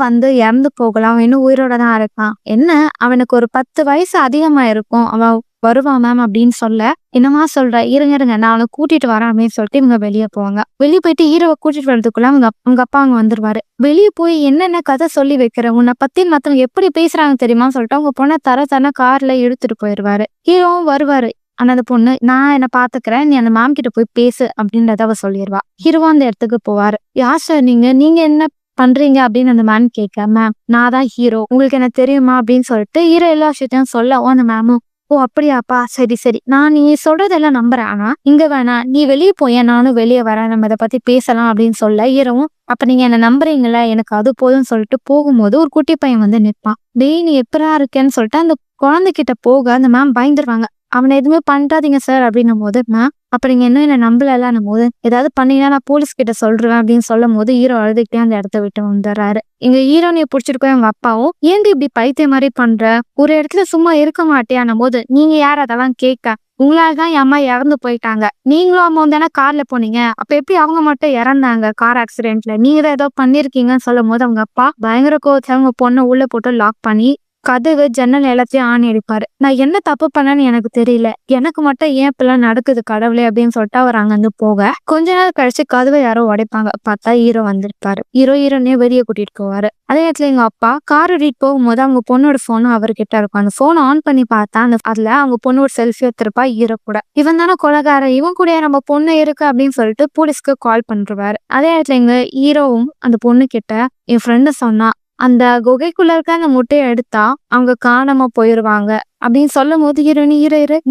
இறந்து போகலாம், இன்னும் உயிரோட தான் இருக்கான், என்ன அவனுக்கு ஒரு 10 வயசு அதிகமா இருக்கும், அவன் வருவான் மேம் அப்படின்னு சொல்ல, என்னமா சொல்ற, இருங்க இருங்க நான் அவனை கூட்டிட்டு வரேன் அப்படின்னு சொல்லிட்டு இவங்க வெளியே போவாங்க. வெளியே போயிட்டு ஹீரோவை கூட்டிட்டு வரதுக்குள்ள அவங்க அப்பா அங்க வந்துருவாரு. வெளியே போய் என்னென்ன கதை சொல்லி வைக்கிற, உன்னை பத்தி மத்தவங்க எப்படி பேசுறாங்க தெரியுமா சொல்லிட்டு அவங்க பொண்ணை தர கார்ல இழுத்துட்டு போயிருவாரு. ஹீரோவும் வருவாரு. ஆனா அந்த பொண்ணு, நான் என்ன பாத்துக்கிறேன், நீ அந்த மேம் கிட்ட போய் பேசு அப்படின்றத அவ சொல்லிடுவா. ஹீரோவா அந்த இடத்துக்கு போவாரு. யார் சார் நீங்க என்ன பண்றீங்க அப்படின்னு அந்த மேம் கேட்க, மேம் நான் தான் ஹீரோ, உங்களுக்கு என்ன தெரியுமா அப்படின்னு சொல்லிட்டு ஹீரோ எல்லா விஷயத்தையும் சொல்ல, அந்த மேமும் ஓ அப்படியாப்பா, சரி சரி, நான் நீ சொல்றதெல்லாம் நம்புறேன், ஆனா இங்க வேணாம், நீ வெளியே போய, நானும் வெளியே வரேன், நம்ம இதை பத்தி பேசலாம் அப்படின்னு சொல்ல, ஹீரோவும் அப்ப நீங்க என்ன நம்புறீங்களா, எனக்கு அது போதும்னு சொல்லிட்டு போகும்போது ஒரு குட்டி பையன் வந்து நிற்பான். டேய் நீ எப்படா இருக்கேன்னு சொல்லிட்டு அந்த குழந்தைகிட்ட போக அந்த மேம் பயந்துருவாங்க. அவனை எதுவுமே பண்றாதீங்க சார் அப்படின்னும் போது, மேம் அப்ப நீங்க இன்னும் என்ன நம்பலன்னும் போது, ஏதாவது பண்ணீங்கன்னா நான் போலீஸ் கிட்ட சொல்றேன் அப்படின்னு சொல்லும் போது ஹீரோ அழுதுகிட்டே அந்த இடத்த விட்டு வந்துடுறாரு. இங்க ஹீரோனிய புடிச்சிருக்கோம் அவங்க அப்பாவும், ஏங்க இப்படி பைத்திய மாதிரி பண்ற, ஒரு இடத்துல சும்மா இருக்க மாட்டியான்னும் போது, நீங்க யார் அதெல்லாம் கேட்க, உங்களாலதான் என் அம்மா இறந்து போயிட்டாங்க, நீங்களும் அம்மா தானே கார்ல போனீங்க, அப்ப எப்படி அவங்க மட்டும் இறந்தாங்க கார் ஆக்சிடென்ட்ல, நீங்க தான் ஏதோ பண்ணிருக்கீங்கன்னு சொல்லும் போது அவங்க அப்பா பயங்கர கோவத்துல அவங்க பொண்ணை உள்ள போட்டு லாக் பண்ணி கதவு ஜன்னல் எல்லாத்தையும் ஆணி அடிப்பாரு. நான் என்ன தப்பு பண்ணேன்னு எனக்கு தெரியல, எனக்கு மட்டும் ஏன் இப்பெல்லாம் நடக்குது கடவுளே அப்படின்னு சொல்லிட்டு அவர் அங்கிருந்து போக கொஞ்ச நேரம் கழிச்சு கதவை யாரோ உடைப்பாங்க. பார்த்தா ஹீரோ வந்திருப்பாரு. ஹீரோனே வெளியே கூட்டிட்டு போவாரு. அதே இடத்துல எங்க அப்பா கார் ஓட்டிட்டு போகும்போது அவங்க பொண்ணோட போனும் அவர்கிட்ட இருக்கும். அந்த போனை ஆன் பண்ணி பார்த்தா அதுல அவங்க பொண்ணோட செல்ஃபி எடுத்திருப்பா ஹீரோ கூட. இவன் தானே கொலைகாரன், இவன் கூட நம்ம பொண்ணு இருக்கு அப்படின்னு சொல்லிட்டு போலீஸ்க்கு கால் பண்றாரு. அதே இடத்துல எங்க ஹீரோவும் அந்த பொண்ணு கிட்ட, என் ஃப்ரெண்டு சொன்னா அந்த குகைக்குள்ள இருக்க அந்த முட்டையை எடுத்தா அவங்க காணாம போயிருவாங்க அப்படின்னு சொல்லும் போது, ஹீரோ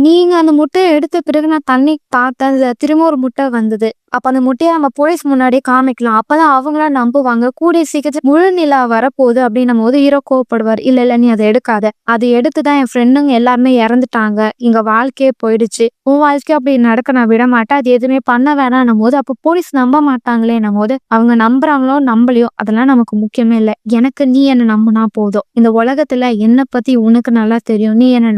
நீங்க அந்த முட்டையை எடுத்த பிறகு நான் தண்ணி பார்த்தேன், திரும்ப ஒரு முட்டை வந்தது, அப்ப அந்த முட்டையை நம்ம போலீஸ் முன்னாடியே காமிக்கலாம், அப்பதான் அவங்களா நம்புவாங்க, கூடிய சீக்கிரத்துல முழு நிலா வரப்போகுது அப்படின்னும் போது ஹீரோ கோவப்படுவார். இல்ல நீ அதை எடுக்காத, அது எடுத்துதான் என் ஃப்ரெண்டுங்க எல்லாருமே இறந்துட்டாங்க, எங்க வாழ்க்கையே போயிடுச்சு, உன் வாழ்க்கை அப்படி நடக்க நான் விட மாட்டேன், அது எதுவுமே பண்ண வேணாம் போது அப்ப போலீஸ் நம்ப மாட்டாங்களேன்னும் போது, அவங்க நம்புறாங்களோ நம்பலையோ அதெல்லாம் நமக்கு முக்கியமே இல்லை, எனக்கு நீ என்ன நம்பினா போதும், இந்த உலகத்துல என்னை பத்தி உனக்கு நல்லா தெரியும், நீ என்ன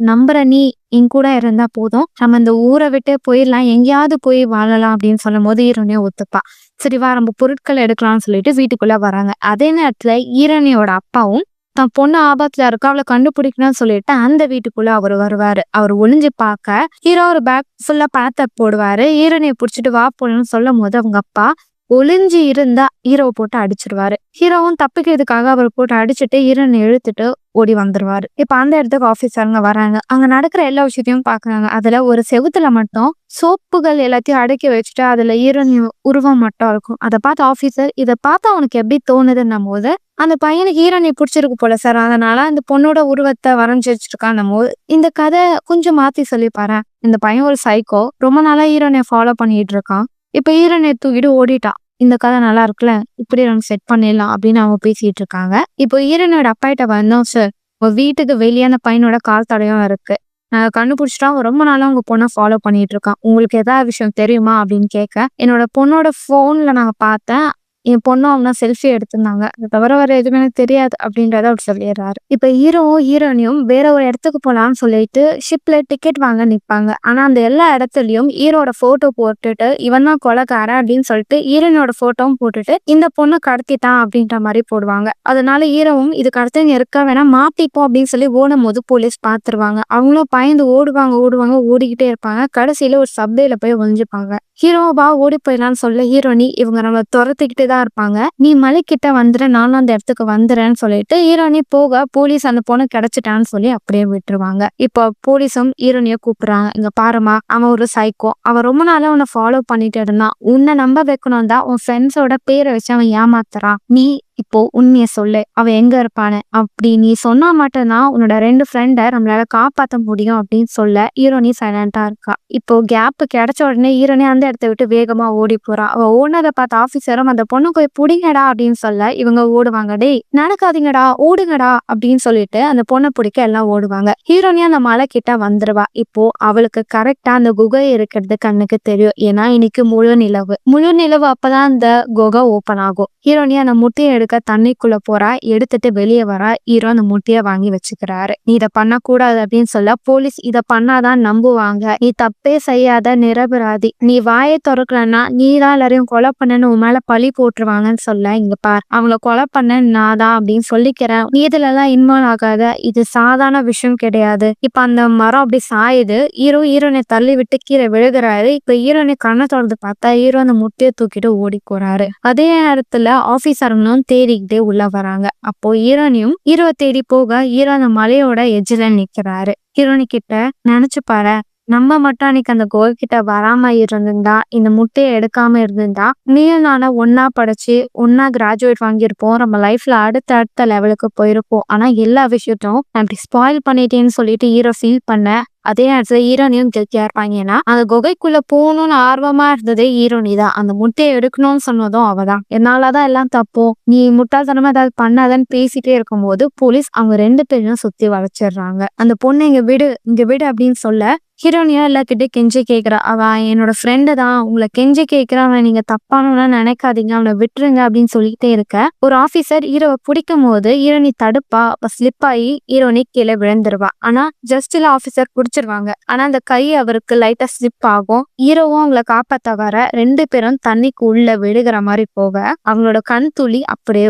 நம்புற நீ என் கூட இருந்தா போதும், நம்ம இந்த ஊரை விட்டு போயிடலாம், எங்கேயாவது போய் வாழலாம் அப்படின்னு சொல்லும் போது ஹீரோனியா ஒத்துப்பா. சரி வா நம்ம பொருட்கள் எடுக்கலாம்னு சொல்லிட்டு வீட்டுக்குள்ள வராங்க. அதே நேரத்துல ஹீரோனியோட அப்பாவும் தன் பொண்ணு ஆபத்துல இருக்கா, அவளை கண்டுபிடிக்கணும்னு சொல்லிட்டு அந்த வீட்டுக்குள்ள அவர் வருவாரு. அவர் ஒளிஞ்சு பார்க்க ஹீரோ ஒரு பேக் ஃபுல்லா பணத்தை போடுவாரு. ஹீரோனியை புடிச்சிட்டு வா போடணும்னு சொல்லும் போது அவங்க அப்பா ஒளிஞ்சு இருந்தா ஹீரோவை போட்டு அடிச்சிருவாரு. ஹீரோவும் தப்பிக்கிறதுக்காக அவர் போட்டு அடிச்சுட்டு ஹீரோனை இழுத்துட்டு ஓடி வந்துருவாரு. இப்ப அந்த இடத்துக்கு ஆபீசருங்க வராங்க. அங்க நடக்கிற எல்லா விஷயத்தையும் பாக்குறாங்க. அதுல ஒரு செவுத்துல மட்டும் சோப்புகள் எல்லாத்தையும் அடக்கி வச்சுட்டு அதுல ஹீரோனி உருவம் மட்டும் இருக்கும். அதை பார்த்து ஆபீசர், இதை பார்த்தா அவனுக்கு எப்படி தோணுதுன்னும் போது, அந்த பையனுக்கு ஹீரோனி பிடிச்சிருக்கு போல சார், அதனால அந்த பொண்ணோட உருவத்தை வரைஞ்சி வச்சிருக்கான் போது, இந்த கதை கொஞ்சம் மாத்தி சொல்லி பாரு, இந்த பையன் ஒரு சைக்கோ, ரொம்ப நாளா ஹீரோனியை ஃபாலோ பண்ணிட்டு இருக்கான், இப்ப ஹீரோனியை தூக்கிட்டு ஓடிட்டான், இந்த கதை நல்லா இருக்குல்ல, இப்படி நம்ம செட் பண்ணிடலாம் அப்படின்னு அவங்க பேசிட்டு இருக்காங்க. இப்போ ஹீரோனோட அப்பாயிட்ட வந்தோம் சார், உங்க வீட்டுக்கு வெளியே அந்த பையனோட கால் தடையும் இருக்கு, நாங்க கண்டுபிடிச்சிட்டா ரொம்ப நாளா உங்க பொண்ணை ஃபாலோ பண்ணிட்டு இருக்கான், உங்களுக்கு ஏதாவது விஷயம் தெரியுமா அப்படின்னு கேட்க, என்னோட பொண்ணோட போன்ல நாங்க பார்த்தேன், என் பொண்ணும் அவனா செல்ஃபி எடுத்திருந்தாங்க, அதை தவிர வேற எதுவுமே எனக்கு தெரியாது அப்படின்றத அவர் சொல்லிடுறாரு. இப்ப ஹீரோவும் ஹீரோனியும் வேற ஒரு இடத்துக்கு போலாம்னு சொல்லிட்டு ஷிப்ல டிக்கெட் வாங்க நிற்பாங்க. ஆனா அந்த எல்லா இடத்துலயும் ஹீரோட போட்டோ போட்டுட்டு இவன் தான் கொலைக்காரன் அப்படின்னு சொல்லிட்டு ஹீரோனோட போட்டோவும் போட்டுட்டு இந்த பொண்ணு கடத்திட்டான் அப்படின்ற மாதிரி போடுவாங்க. அதனால ஹீரோவும் இதுக்கு அடுத்து இருக்க வேணா மாட்டிப்போம் அப்படின்னு சொல்லி ஓடும் போது போலீஸ் பாத்துருவாங்க. அவங்களும் பயந்து ஓடுவாங்க ஓடிக்கிட்டே இருப்பாங்க. கடைசியில ஒரு சப்வேல போய் ஒழிஞ்சுப்பாங்க. ஹீரோவா ஓடி போயிடலான்னு சொல்ல ஹீரோனி இவங்க நம்ம துரத்திக்கிட்டு தான் இருப்பாங்க. நீ மலைக்கிட்ட வந்துட, நானும் அந்த இடத்துக்கு வந்துடுறேன்னு சொல்லிட்டு ஹீரோனி போக போலீஸ் அந்த பொண்ணு கிடைச்சிட்டான்னு சொல்லி அப்படியே விட்டுருவாங்க. இப்போ போலீஸும் ஹீரோனிய கூப்பிடுறாங்க. இங்க பாருமா, அவன் ஒரு சைக்கோ, அவன் ரொம்ப நாளா உன்னை ஃபாலோ பண்ணிட்டு இருந்தான், உன்னை நம்ப வைக்கணும் தான் உன் ஃப்ரெண்ட்ஸோட பேரை வச்சு அவன் ஏமாத்துறான், நீ இப்போ உண்மைய சொல்லு, அவன் எங்க இருப்பானு, அப்படி நீ சொன்னா மட்டும்தான் உன்னோட 2 ஃப்ரெண்டை நம்மளால காப்பாற்ற முடியும் அப்படின்னு சொல்ல ஹீரோனி சைலண்டா இருக்கா. இப்போ கேப் கிடைச்ச உடனே ஹீரோனி அந்த இடத்த விட்டு வேகமா ஓடி போறா. அவ ஓடுனதை பார்த்த ஆபீசரும் அந்த பொண்ணு போய் பிடிங்கடா அப்படின்னு சொல்ல இவங்க ஓடுவாங்க. டேய் நடக்காதீங்கடா, ஓடுங்கடா அப்படின்னு சொல்லிட்டு அந்த பொண்ணை பிடிக்க எல்லாம் ஓடுவாங்க. ஹீரோனி அந்த மலை கிட்ட வந்துருவா. இப்போ அவளுக்கு கரெக்டா அந்த குகை இருக்கிறது கண்ணுக்கு தெரியும். ஏன்னா இன்னைக்கு முழு நிலவு அப்பதான் அந்த குகை ஓப்பன் ஆகும். ஹீரோனி அந்த முட்டையை எடுக்க தண்ணிக்குள்ள போறா. எடுத்துட்டு வெளியே வரா. ஹீரோ அந்த முட்டைய வாங்கி வச்சுக்கிறாரு. நீ இதை பண்ணக்கூடாது அப்படின்னு சொல்ல போலீஸ் இதை பண்ணாதான் நம்புவாங்க. நீ தப்பே செய்யாத நிரபராதி. நீ வாயை திறக்கலன்னா நீதான் எல்லாரையும் கொலை பண்ணன்னு உன் மேல பழி போட்டுருவாங்கன்னு சொல்ல, இங்க பார் அவங்கள கொலை பண்ண நான் தான் அப்படின்னு சொல்லிக்கிறேன். நீ இதுல எல்லாம் இன்வால்வ் ஆகாத. இது சாதாரண விஷயம் கிடையாது. இப்ப அந்த மரம் அப்படி சாயுது. ஹீரோனை தள்ளி விட்டு கீழே விழுகிறாரு. இப்ப ஹீரோனை கண்ணை தொடர்ந்து பார்த்தா ஹீரோ அந்த முட்டையை தூக்கிட்டு ஓடி போறாரு. அதே நேரத்துல ஆபீசர்களும் தேடிக்கிட்டே உள்ள வராங்க. அப்போ ஹீரோவை தேடி போக ஹீரோ அந்த மலையோட எஜ்ஜில நிக்கிறாரு. ஹீரோனி கிட்ட நினைச்சு பாரு, நம்ம மட்டும் அன்னைக்கு அந்த கோல் கிட்ட வராம இருந்திருந்தா, இந்த முட்டையை எடுக்காம இருந்திருந்தா, நீயும் நானா ஒன்னா படிச்சு ஒன்னா கிராஜுவேட் வாங்கியிருப்போம். நம்ம லைஃப்ல அடுத்த லெவலுக்கு போயிருப்போம். ஆனா எல்லா விஷயத்தையும் நான் இப்படி ஸ்பாயில் பண்ணிட்டேன்னு சொல்லிட்டு ஹீரோ ஃபீல் பண்ண. அதே நேரத்துல ஹீரோனியும் கெல்ட்டியா இருப்பாங்க. ஏன்னா அந்த குகைக்குள்ள போகணும்னு ஆர்வமா இருந்ததே ஹீரோனி தான். அந்த முட்டையை எடுக்கணும்னு சொன்னதும் அவதான். என்னாலதான் எல்லாம் தப்போம், நீ முட்டாள்தனமா ஏதாவது பண்ணாதன்னு பேசிட்டே இருக்கும்போது போலீஸ் அவங்க 2 பேரையும் சுத்தி வளைச்சிடுறாங்க. அந்த பொண்ணு இங்க விடு அப்படின்னு சொல்ல ஹீரோனியா எல்லார்கிட்டயும் கெஞ்சி கேட்கிறா. அவன் என்னோட ஃப்ரெண்டு தான், உங்களை கெஞ்சி கேட்கிறான், அவனை நீங்க தப்பானவனா நினைக்காதீங்க, அவனை விட்டுருங்க அப்படின்னு சொல்லிட்டே இருக்க ஒரு ஆபீசர் ஹீரோவை பிடிக்கும் போது ஹீரோனி தடுப்பா. அப்ப ஸ்லிப் ஆகி ஹீரோனி கீழே விழுந்துருவா. ஆனா ஜஸ்ட்ல ஆபீசர் பிடிச்சிருவாங்க. ஆனா அந்த கை அவருக்கு லைட்டா ஸ்லிப் ஆகும். ஹீரோவும் அவங்களை காப்பாத்த வர 2 பேரும் தண்ணிக்கு உள்ள விழுகிற மாதிரி போக அவங்களோட கண் துளி அப்படியே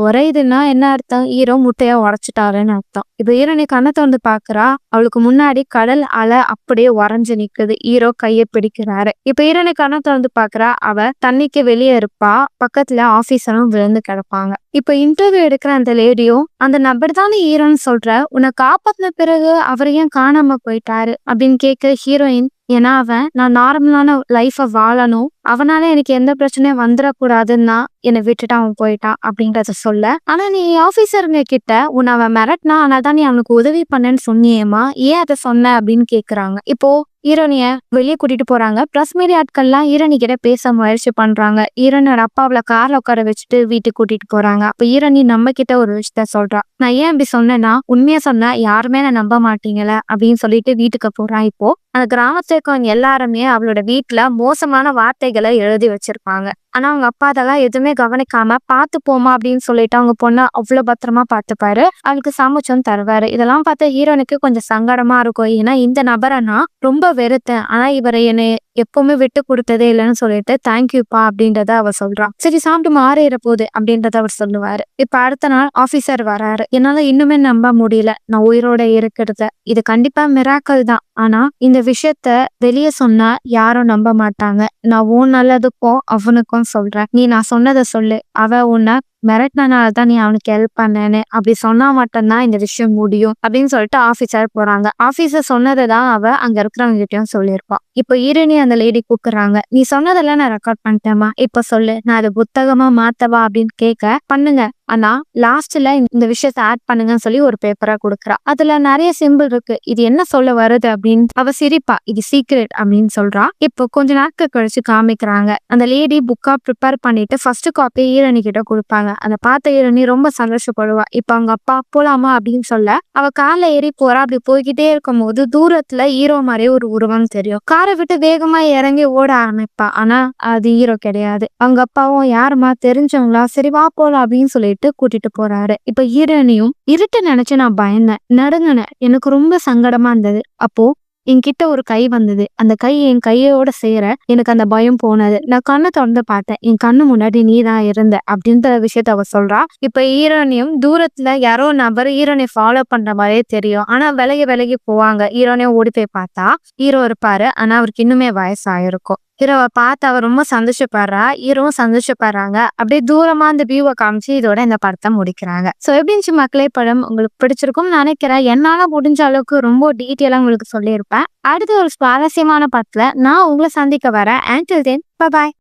உரையுதுன்னா என்ன அர்த்தம்? ஹீரோ முட்டையா உடைச்சிட்டாருன்னு அர்த்தம். இப்ப ஹீரோனி கண்ணை திறந்து பாக்குறா. அவளுக்கு முன்னாடி கடல் அலை அப்படியே உறைஞ்சு நிக்குது. ஹீரோ கையை பிடிக்கிறாரு. இப்ப ஹீரோனி கண்ணை திறந்து பாக்குறா. அவ தண்ணிக்கு வெளியே இருப்பா. பக்கத்துல ஆபீசரும் விழுந்து கிடப்பாங்க. இப்ப இன்டர்வியூ எடுக்கிற அந்த லேடியும் அந்த நபர் தானே ஹீரோன்னு சொல்ற, உன்னை காப்பாத்தின பிறகு அவர் ஏன் காணாம போயிட்டாரு அப்படின்னு கேட்க ஹீரோயின், ஏன்னா நான் நார்மலான லைஃப வாழணும், அவனால எனக்கு எந்த பிரச்சனையும் வந்துடக்கூடாதுன்னா என்னை விட்டுட்டு அவன் போயிட்டான் அப்படின்றத சொல்ல. ஆனா நீ ஆபீசருங்க கிட்ட உன்னை அவன் மிரட்டினா, ஆனா தான் நீ அவனுக்கு உதவி பண்ணேன்னு சொன்னியேமா, ஏன் அதை சொன்ன அப்படின்னு கேக்குறாங்க. இப்போ ஹீரோனிய வெளியே கூட்டிட்டு போறாங்க. பிரஸ் மீடியா ஆட்கள்லாம் ஹீரோனி கிட்ட பேச முயற்சி பண்றாங்க. ஹீரோனோட அப்பா அவளை கார்ல உட்கார வச்சுட்டு வீட்டுக்கு கூட்டிட்டு போறாங்க. அப்ப ஹீரோனி நம்ம கிட்ட ஒரு விஷயத்த சொல்றா. நான் ஏன் இப்படி சொன்னேன்னா, உண்மையா சொன்னா யாருமே நான் நம்ப மாட்டீங்கள அப்படின்னு சொல்லிட்டு வீட்டுக்கு போறான். இப்போ அந்த கிராமத்துல இருக்கவங்க எல்லாருமே அவளோட வீட்டுல மோசமான வார்த்தைகளை எழுதி வச்சிருப்பாங்க. ஆனா அவங்க அப்பா அதெல்லாம் எதுவுமே கவனிக்காம பாத்து போமா அப்படின்னு சொல்லிட்டு அவங்க பொண்ணை அவ்வளவு பத்திரமா பாத்துப்பாரு. அவளுக்கு சமைச்சும் தருவாரு. இதெல்லாம் பார்த்த ஹீரோனுக்கு கொஞ்சம் சங்கடமா இருக்கும். ஏன்னா இந்த நபரை நான் ரொம்ப வெறுத்தேன், ஆனா இவரை என்னை எப்பவுமே விட்டு கொடுத்ததே இல்லைன்னு சொல்லிட்டு தேங்க்யூப்பா அப்படின்றத அவர் சொல்றா. சரி சாப்பிட்டு மாறிற போகுது அப்படின்றத அவர் சொல்லுவாரு. இப்ப அடுத்த நாள் ஆபீசர் வராரு. என்னால இன்னுமே நம்ப முடியல நான் உயிரோட இருக்கிறத. இது கண்டிப்பா மிராக்கல் தான். ஆனா இந்த விஷயத்த வெளியே சொன்னா யாரும் நம்ப மாட்டாங்க. நான் உன் நல்லதுக்கும் அவனுக்கும் சொல்றேன். நீ நான் சொன்னதை சொல்லு. அவ உன்னை மிரட்டினாலதான் நீ அவனுக்கு ஹெல்ப் பண்ணேன்னு அப்படி சொன்னா மட்டும்தான் இந்த விஷயம் முடியும் அப்படின்னு சொல்லிட்டு ஆபீசர் போறாங்க. ஆபீசர் சொன்னதைதான் அவ அங்க இருக்கிறவங்க கிட்டயும் சொல்லியிருப்பான். இப்ப ஹீரோனி அந்த லேடி கூப்பிடுறாங்க. நீ சொன்னதெல்லாம் நான் ரெக்கார்ட் பண்ணிட்டேமா, இப்ப சொல்லு, நான் அதை புத்தகமா மாத்தவா அப்படின்னு கேட்க, பண்ணுங்க, ஆனா லாஸ்ட்ல இந்த விஷயத்த ஆட் பண்ணுங்கன்னு சொல்லி ஒரு பேப்பரா கொடுக்குறா. அதுல நிறைய சிம்பிள் இருக்கு. இது என்ன சொல்ல வருது அப்படின்னு அவ சிரிப்பா. இது சீக்ரெட் அப்படின்னு சொல்றா. இப்போ கொஞ்ச நாட்கள் கழிச்சு காமிக்கிறாங்க. அந்த லேடி புக்கா ப்ரிப்பேர் பண்ணிட்டு ஃபர்ஸ்ட் காப்பி ஹீரோனி கிட்ட கொடுப்பாங்க. அதை பார்த்த ஹீரோனி ரொம்ப சந்தோஷப்படுவா. இப்ப அவங்க அப்பா போலாமா அப்படின்னு சொல்ல அவ கார்ல ஏறி போறா. அப்படி போய்கிட்டே இருக்கும் போது தூரத்துல ஹீரோ மாதிரியே ஒரு உருவம் தெரியும். காரை விட்டு வேகமா இறங்கி ஓட ஆரம்பிப்பா. ஆனா அது ஹீரோ கிடையாது. அவங்க அப்பாவும் யாருமா தெரிஞ்சவங்களா, சரி வா போலாம் அப்படின்னு சொல்லிட்டு கூட்டிட்டு போறாரு. இப்ப ஹீரோனியும் இருட்டு நினைச்சு நான் பயந்தேன், நடுங்கினேன், எனக்கு ரொம்ப சங்கடமா இருந்தது. அப்போ என்கிட்ட ஒரு கை வந்தது. அந்த கை என் கையோட சேர எனக்கு அந்த பயம் போனது. நான் கண்ணை திறந்து பார்த்தேன். என் கண்ணு முன்னாடி நீ தான் இருந்த அப்படின்ற விஷயத்த அவ சொல்றா. இப்ப ஹீரோனியும் தூரத்துல யாரோ நபர் ஹீரோனை ஃபாலோ பண்ற மாதிரியே தெரியும். ஆனா விலகி போவாங்க. ஹீரோனையும் ஓடி போய் பார்த்தா ஹீரோ இருப்பாரு. ஆனா அவருக்கு இன்னுமே வயசாயிருக்கும். ஹீரோவை பார்த்து அவர் ரொம்ப சந்தோஷப்படுறா. ஹீரோவும் சந்தோஷப்படுறாங்க. அப்படியே தூரமா அந்த வியூவை காமிச்சு இதோட இந்த படத்தை முடிக்கிறாங்க. சோ எப்படி இருந்துச்சு மக்களே? படம் உங்களுக்கு பிடிச்சிருக்கும்னு நினைக்கிறேன். என்னால முடிஞ்ச அளவுக்கு ரொம்ப டீட்டெயிலா உங்களுக்கு சொல்லியிருப்பேன். அடுத்த ஒரு சுவாரஸ்யமான படத்துல நான் உங்களை சந்திக்க வரேன். Until then, bye bye.